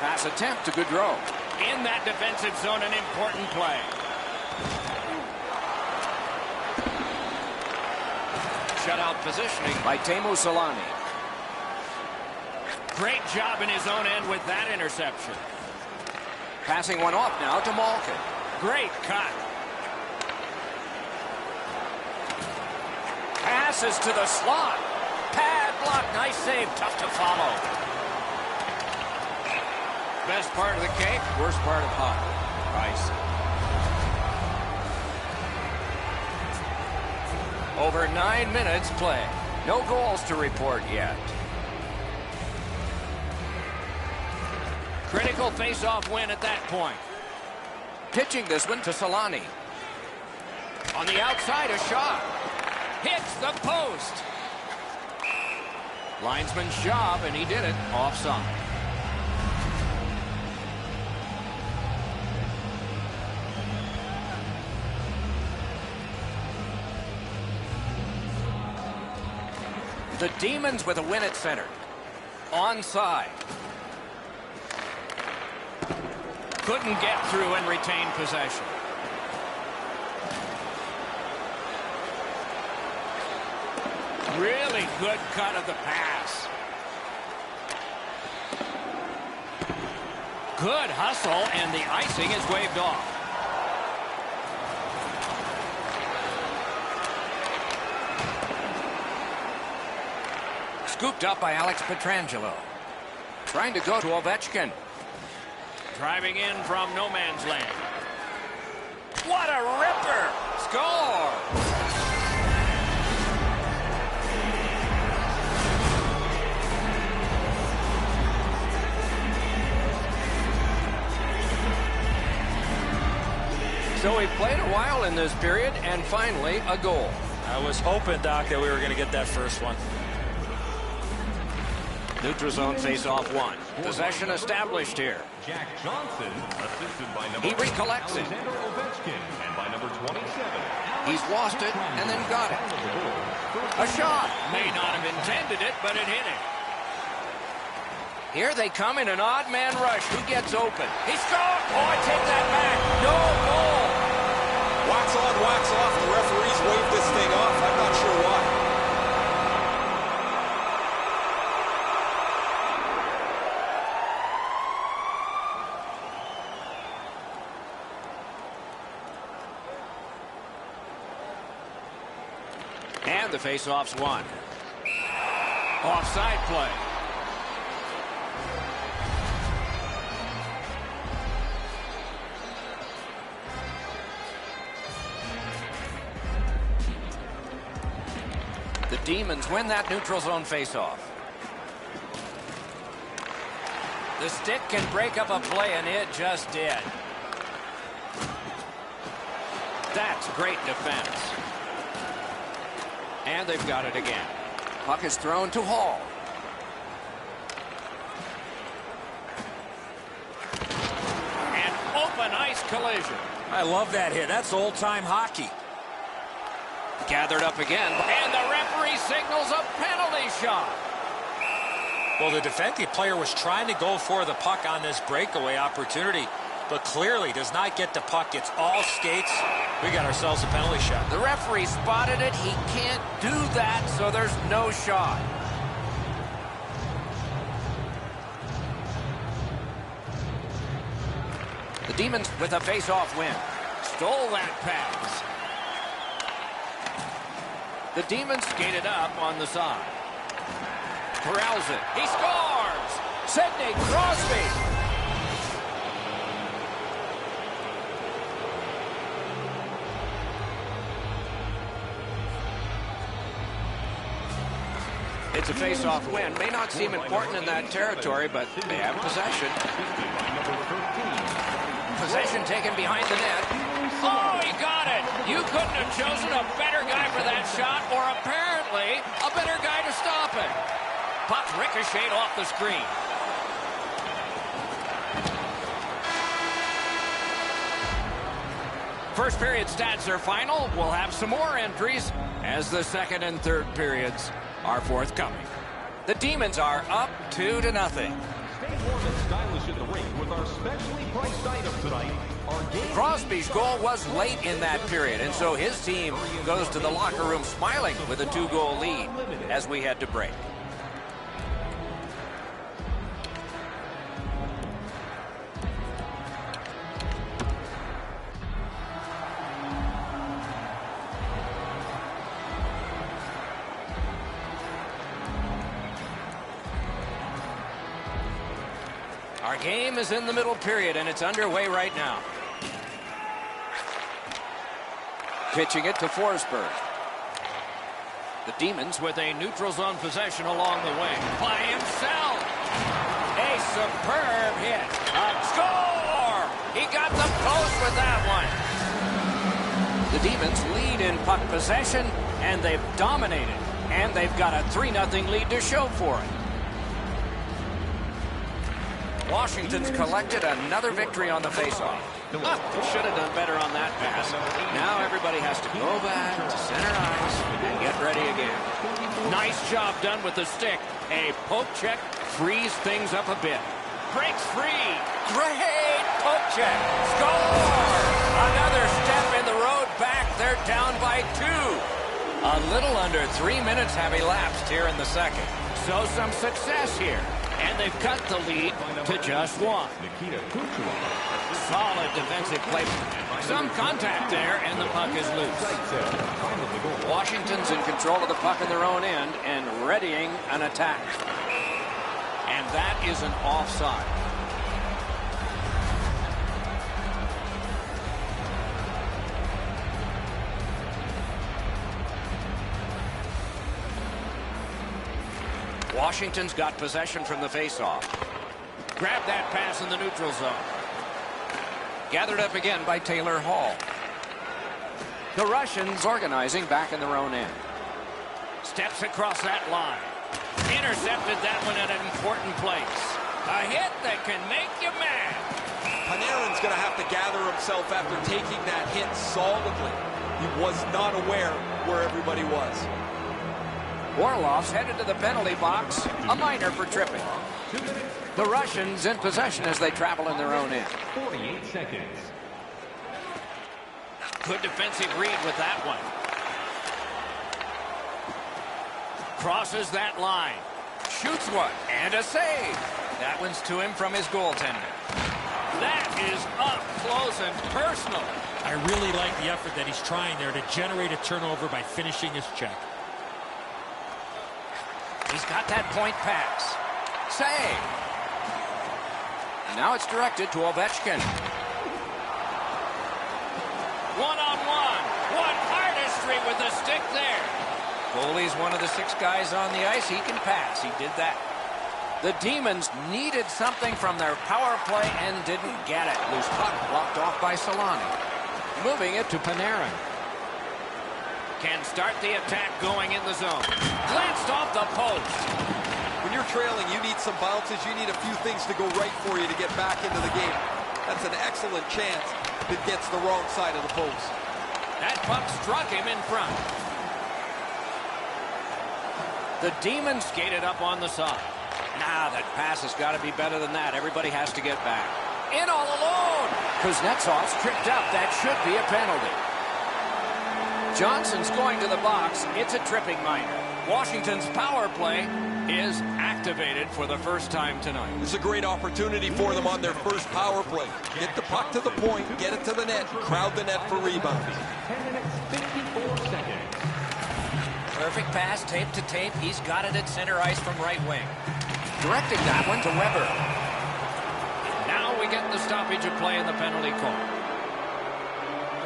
Pass attempt to Gaudreau. In that defensive zone, an important play. Shutout positioning by Teemu Selanne. Great job in his own end with that interception. Passing one off now to Malkin. Great cut. Passes to the slot. Pad block. Nice save. Tough to follow. Best part of the cake, worst part of hockey. Ice. Over 9 minutes play. No goals to report yet. Critical face-off win at that point. Pitching this one to Selanne. On the outside, a shot. Hits the post. Linesman's job, and he did it. Offside. The Demons with a win at center. Onside. Couldn't get through and retain possession. Really good cut of the pass. Good hustle, and the icing is waved off. Scooped up by Alex Pietrangelo. Trying to go to Ovechkin. Driving in from no man's land. What a ripper! Score! So we played a while in this period, and finally a goal. I was hoping, Doc, that we were going to get that first one. Neutral zone face-off one. Possession established here. Jack Johnson, assisted by number He recollects it. Alexander Ovechkin, and by number 27. He's lost it and then got it. A shot. May not have intended it, but it hit him. Here they come in an odd man rush. Who gets open? He scored! Oh, I take that back. No goal. Wax on, wax off. The referees waved this thing off. I'm not sure why. And the face-off's won. Offside play. The Demons win that neutral zone face-off. The stick can break up a play, and it just did. That's great defense. And they've got it again. Puck is thrown to Hall. An open ice collision. I love that hit. That's old-time hockey. Gathered up again, and the referee signals a penalty shot. Well, the defensive player was trying to go for the puck on this breakaway opportunity, but clearly does not get the puck. It's all skates. We got ourselves a penalty shot. The referee spotted it. He can't do that, so there's no shot. The Demons with a face-off win. Stole that pass. The Demons skated up on the side. Corrals it. He scores! Sidney Crosby! It's a face-off win. May not seem important in that territory, but they have possession. Possession taken behind the net. Oh, he got it! You couldn't have chosen a better guy for that shot, or apparently a better guy to stop it. Puck ricocheted off the screen. First period stats are final. We'll have some more entries as the second and third periods are forthcoming. The Demons are up 2-0. Stay warm and stylish in the rink with our specially priced item tonight. Crosby's goal was late in that period, and so his team goes to the locker room smiling with a 2-goal lead as we head to break. Our game is in the middle period, and it's underway right now. Pitching it to Forsberg. The Demons with a neutral zone possession along the way. By himself. A superb hit. A score! He got the post with that one. The Demons lead in puck possession, and they've dominated. And they've got a 3-0 lead to show for it. Washington's collected another victory on the faceoff. Should have done better on that pass. Now everybody has to go back to center ice and get ready again. Nice job done with the stick. A poke check frees things up a bit. Breaks free. Great poke check. Score! Another step in the road back. They're down by 2. A little under 3 minutes have elapsed here in the second. So some success here. And they've cut the lead to just 1. Solid defensive play. Some contact there, and the puck is loose. Washington's in control of the puck in their own end and readying an attack. And that is an offside. Washington's got possession from the faceoff. Grab that pass in the neutral zone. Gathered up again by Taylor Hall. The Russians organizing back in their own end. Steps across that line. Intercepted that one at an important place. A hit that can make you mad. Panarin's going to have to gather himself after taking that hit solidly. He was not aware where everybody was. Orlov's headed to the penalty box. A minor for tripping. The Russians in possession as they travel in their own end. 48 seconds. Good defensive read with that one. Crosses that line. Shoots one. And a save. That one's to him from his goaltender. That is up close and personal. I really like the effort that he's trying there to generate a turnover by finishing his check. He's got that point pass. Save. And now it's directed to Ovechkin. One-on-one. What artistry with the stick there. Goalie's one of the 6 guys on the ice. He can pass. He did that. The Demons needed something from their power play and didn't get it. Loose puck blocked off by Solani. Moving it to Panarin. Can start the attack going in the zone. Glanced off the post. When you're trailing, you need some bounces. You need a few things to go right for you to get back into the game. That's an excellent chance that gets the wrong side of the post. That puck struck him in front. The Demons skated up on the side. Nah, that pass has got to be better than that. Everybody has to get back. In all alone. Kuznetsov's tripped up. That should be a penalty. Johnson's going to the box. It's a tripping minor. Washington's power play is activated for the first time tonight. It's a great opportunity for them on their first power play. Get the puck to the point, get it to the net, crowd the net for rebounds. 10 minutes, 54 seconds. Perfect pass, tape to tape. He's got it at center ice from right wing. Directing that one to Weber. Now we get the stoppage of play in the penalty call.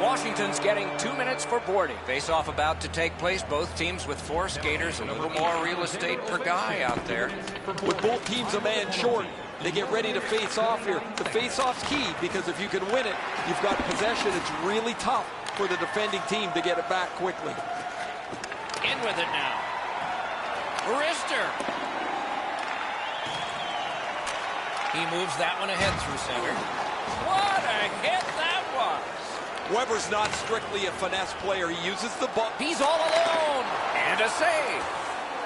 Washington's getting 2 minutes for boarding. Face-off about to take place. Both teams with 4 skaters, a little more real estate per guy out there. With both teams a man short, they get ready to face off here. The face-off's key because if you can win it, you've got possession. It's really tough for the defending team to get it back quickly. In with it now. Rister. He moves that one ahead through center. What a hit that was. Weber's not strictly a finesse player. He uses the buck. He's all alone. And a save.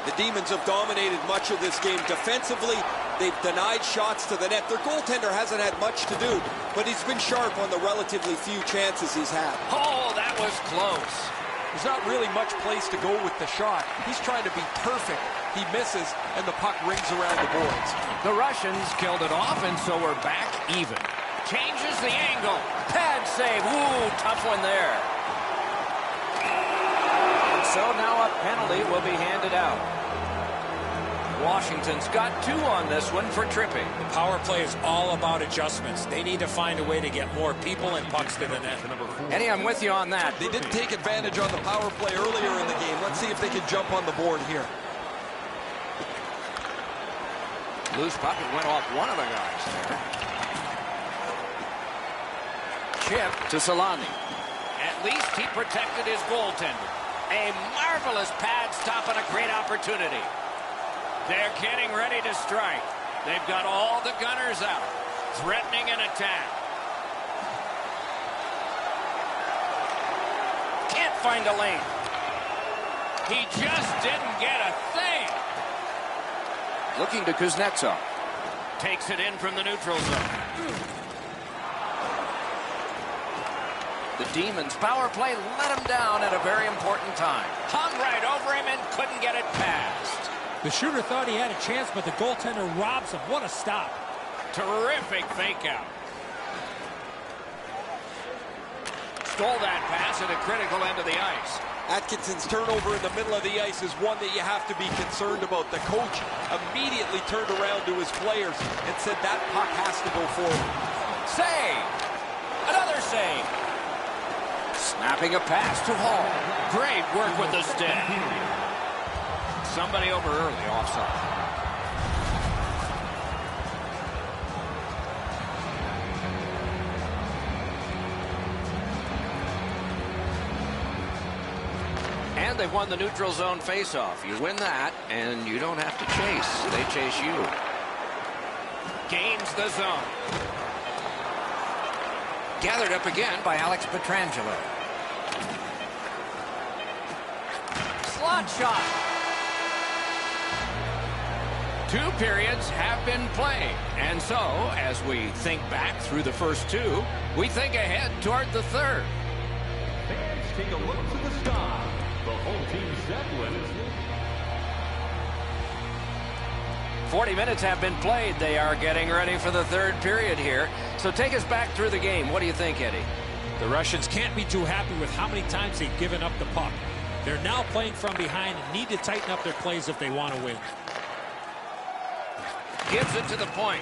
The Demons have dominated much of this game. Defensively, they've denied shots to the net. Their goaltender hasn't had much to do, but he's been sharp on the relatively few chances he's had. Oh, that was close. There's not really much place to go with the shot. He's trying to be perfect. He misses, and the puck rings around the boards. The Russians killed it off, and so we're back even. Changes the angle. Pad save. Ooh, tough one there. And so now a penalty will be handed out. Washington's got 2 on this one for tripping. The power play is all about adjustments. They need to find a way to get more people and pucks to the net. Eddie, I'm with you on that. They didn't take advantage on the power play earlier in the game. Let's see if they can jump on the board here. Loose puck, it went off one of the guys there. Chip to Solani. At least he protected his goaltender. A marvelous pad stop and a great opportunity. They're getting ready to strike. They've got all the gunners out, threatening an attack. Can't find a lane. He just didn't get a thing. Looking to Kuznetsov. Takes it in from the neutral zone. The Demons' power play let him down at a very important time. Hung right over him and couldn't get it past. The shooter thought he had a chance, but the goaltender robs him. What a stop. Terrific fake out. Stole that pass at a critical end of the ice. Atkinson's turnover in the middle of the ice is one that you have to be concerned about. The coach immediately turned around to his players and said that puck has to go forward. Save! Another save! Snapping a pass to Hall. Great work with the stick. Somebody over early, offside. And they've won the neutral zone faceoff. You win that, and you don't have to chase. They chase you. Gains the zone. Gathered up again by Alex Pietrangelo. Slot shot. 2 periods have been played. And so, as we think back through the first 2, we think ahead toward the third. Fans, take a look to the sky. The home team Zeppelin is 40 minutes have been played. They are getting ready for the third period here. So take us back through the game. What do you think, Eddie? The Russians can't be too happy with how many times they've given up the puck. They're now playing from behind and need to tighten up their plays if they want to win. Gives it to the point.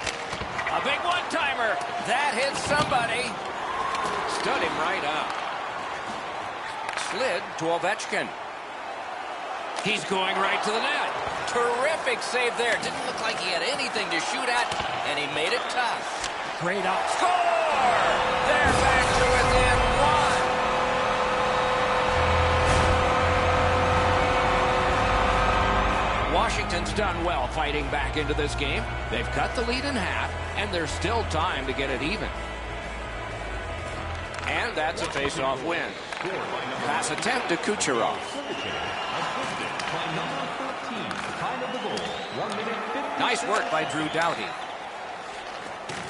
A big one-timer. That hits somebody. Stood him right up. Slid to Ovechkin. He's going right to the net. Terrific save there. Didn't look like he had anything to shoot at, and he made it tough. Great out. Score! They're back to within 1. Washington's done well fighting back into this game. They've cut the lead in half, and there's still time to get it even. And that's a face-off win. Pass attempt to Kucherov. Nice work by Drew Doughty.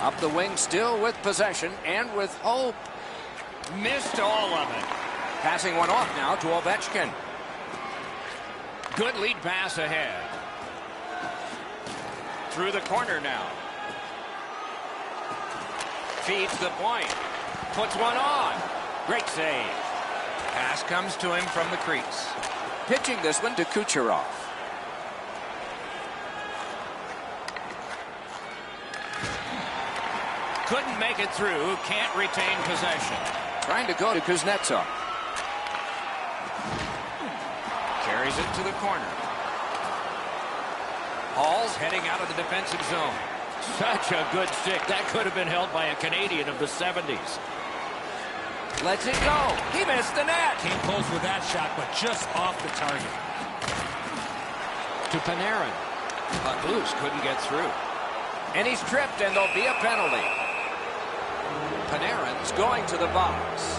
Up the wing still with possession and with hope. Missed all of it. Passing one off now to Ovechkin. Good lead pass ahead. Through the corner now. Feeds the point. Puts one on. Great save. Pass comes to him from the crease. Pitching this one to Kucherov. Couldn't make it through. Can't retain possession. Trying to go to Kuznetsov. Carries it to the corner. Hall's heading out of the defensive zone. Such a good stick. That could have been held by a Canadian of the 70s. Lets it go. He missed the net. Came close with that shot, but just off the target. To Panarin. But loose, couldn't get through. And he's tripped, and there'll be a penalty. Panarin's going to the box.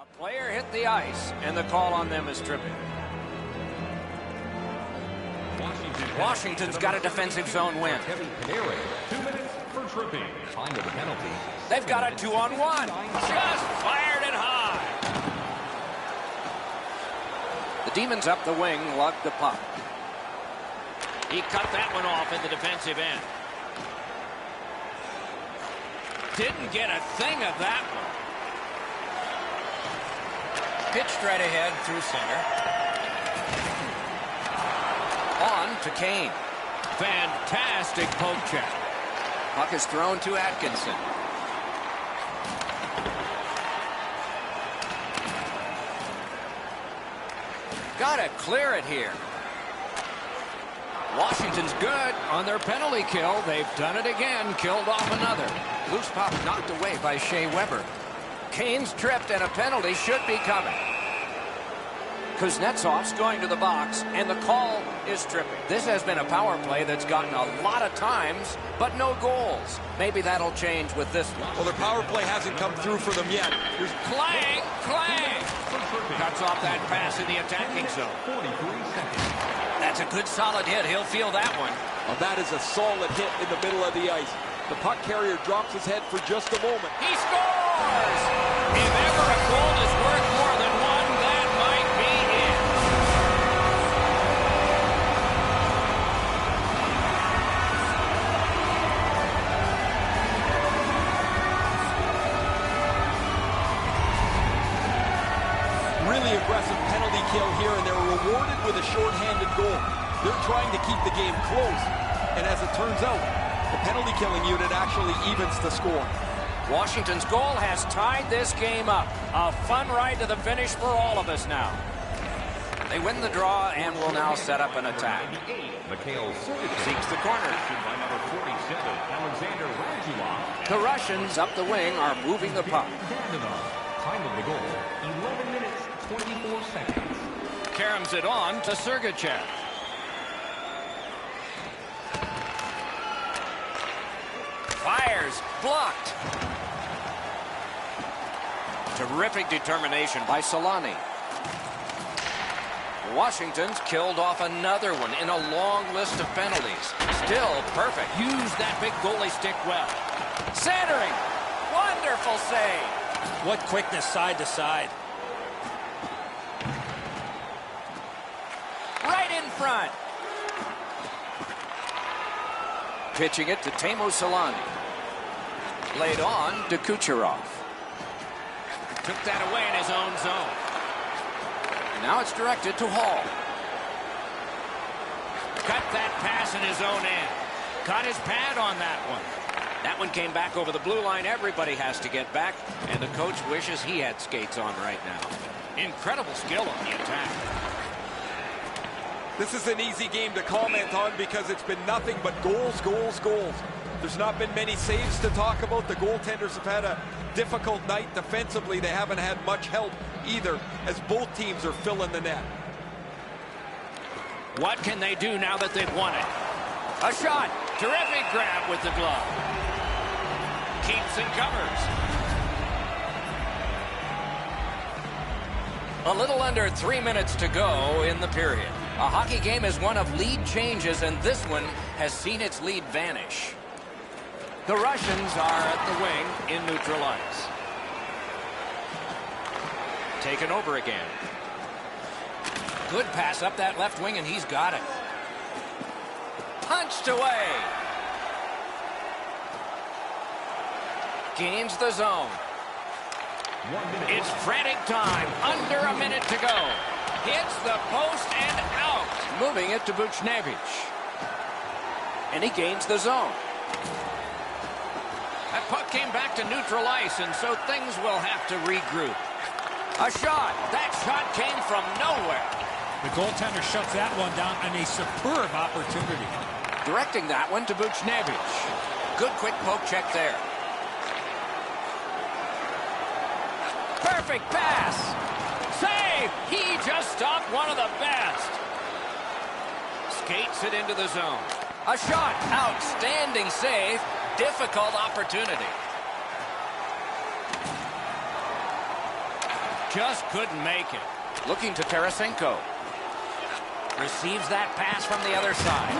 A player hit the ice, and the call on them is tripping. Washington's got a defensive zone win. 2 minutes for tripping. Time of the penalty. They've got a 2-on-1. Just fired it high. The Demons up the wing, lug the puck. He cut that one off in the defensive end. Didn't get a thing of that one. Pitched right ahead through center. On to Kane. Fantastic poke check. Puck is thrown to Atkinson. Gotta clear it here. Washington's good on their penalty kill. They've done it again. Killed off another. Loose puck knocked away by Shea Weber. Kane's tripped, and a penalty should be coming. Kuznetsov's going to the box, and the call is tripping. This has been a power play that's gotten a lot of times, but no goals. Maybe that'll change with this one. Well, their power play hasn't come through for them yet. Here's Clang! Clang! Cuts off that pass in the attacking zone. 43 seconds. That's a good solid hit. He'll feel that one. well, that is a solid hit in the middle of the ice. The puck carrier drops his head for just a moment. He scores! If ever a goal is worth more than one, that might be it. Really aggressive penalty kill here, and they're rewarded with a shorthanded goal. They're trying to keep the game close, and as it turns out, the penalty killing unit actually evens the score. Washington's goal has tied this game up. A fun ride to the finish for all of us now. They win the draw and will now set up an attack. Seeks the corner. The Russians up the wing are moving the puck. Time of the goal, 11 minutes, 24 seconds. Caroms it on to Sergachev. Fires, blocked. Terrific determination by Solani. Washington's killed off another one in a long list of penalties. Still perfect. Use that big goalie stick well. Centering. Wonderful save. What quickness side to side. Right in front. Pitching it to Teemu Solani. Laid on to Kucherov. Took that away in his own zone. Now it's directed to Hall. Cut that pass in his own end. Got his pad on that one. That one came back over the blue line. Everybody has to get back, and the coach wishes he had skates on right now. Incredible skill on the attack. This is an easy game to comment on because it's been nothing but goals, goals, goals. There's not been many saves to talk about. The goaltenders have had a difficult night. Defensively, they haven't had much help either, as both teams are filling the net. What can they do now that they've won it? A shot. Terrific grab with the glove. Keeps and covers. A little under 3 minutes to go in the period. A hockey game is one of lead changes, and this one has seen its lead vanish. The Russians are at the wing in neutral ice. Taken over again. Good pass up that left wing, and he's got it. Punched away. Gains the zone. It's frantic time. Under a minute to go. Hits the post and out. Moving it to Buchnevich. And he gains the zone. That puck came back to neutral ice, and so things will have to regroup. A shot. That shot came from nowhere. The goaltender shuts that one down on a superb opportunity. Directing that one to Buchnevich. Good quick poke check there. Perfect pass. Save. He just stopped one of the best. Skates it into the zone. A shot. Outstanding save. Difficult opportunity. Just couldn't make it. Looking to Tarasenko. Receives that pass from the other side.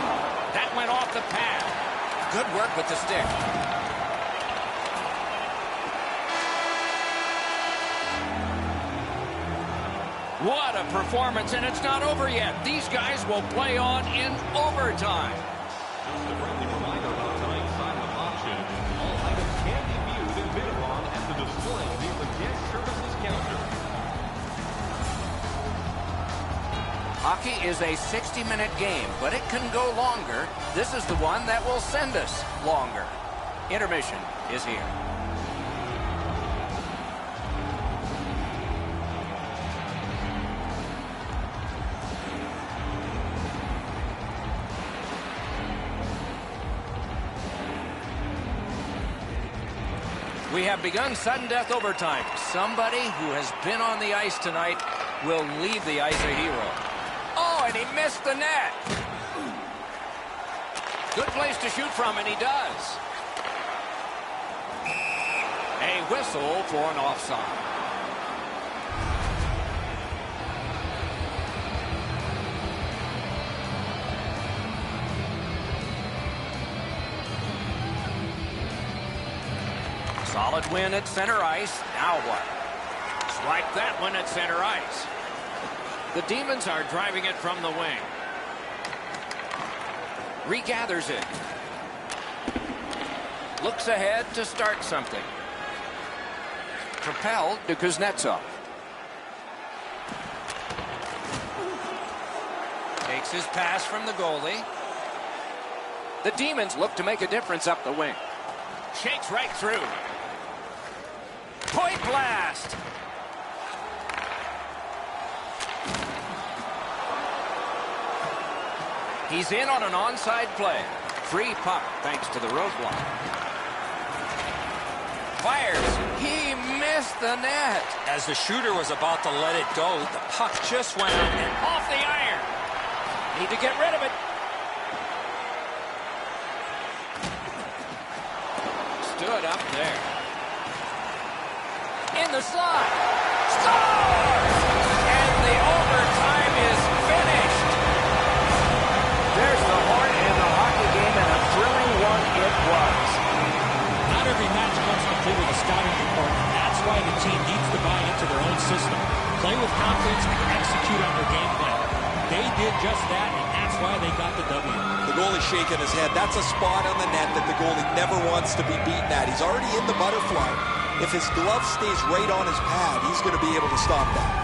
That went off the pad. Good work with the stick. What a performance, and it's not over yet. These guys will play on in overtime. Just a friendly reminder about tonight's silent auction. All items can be viewed and bid upon at the display near the guest services counter. Hockey is a 60-minute game, but it can go longer. This is the one that will send us longer. Intermission is here. We have begun sudden death overtime. Somebody who has been on the ice tonight will leave the ice a hero. Oh, and he missed the net. Good place to shoot from, and he does. A whistle for an offside. Solid win at center ice. Now what? Swipe that one at center ice. The Demons are driving it from the wing. Regathers it. Looks ahead to start something. Propelled to Kuznetsov. Takes his pass from the goalie. The Demons look to make a difference up the wing. Shakes right through. Point blast. He's in on an onside play. Free puck thanks to the roadblock. Fires. He missed the net. As the shooter was about to let it go, the puck just went out and Off the iron. Need to get rid of it. Stood up there. In the slot. Scores! And the overtime is finished. There's the horn in the hockey game, and a thrilling one it was. Not every match comes complete with a scouting report, and that's why the team needs to buy into their own system. Play with confidence and execute on their game plan. They did just that, and that's why they got the W. The goalie shaking his head. That's a spot on the net that the goalie never wants to be beaten at. He's already in the butterfly. If his glove stays right on his pad, he's going to be able to stop that.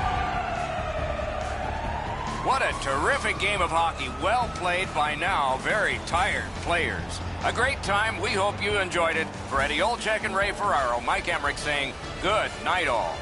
What a terrific game of hockey. Well played by now very tired players. A great time. We hope you enjoyed it. For Eddie Olczyk and Ray Ferraro, Mike Emmerich saying good night all.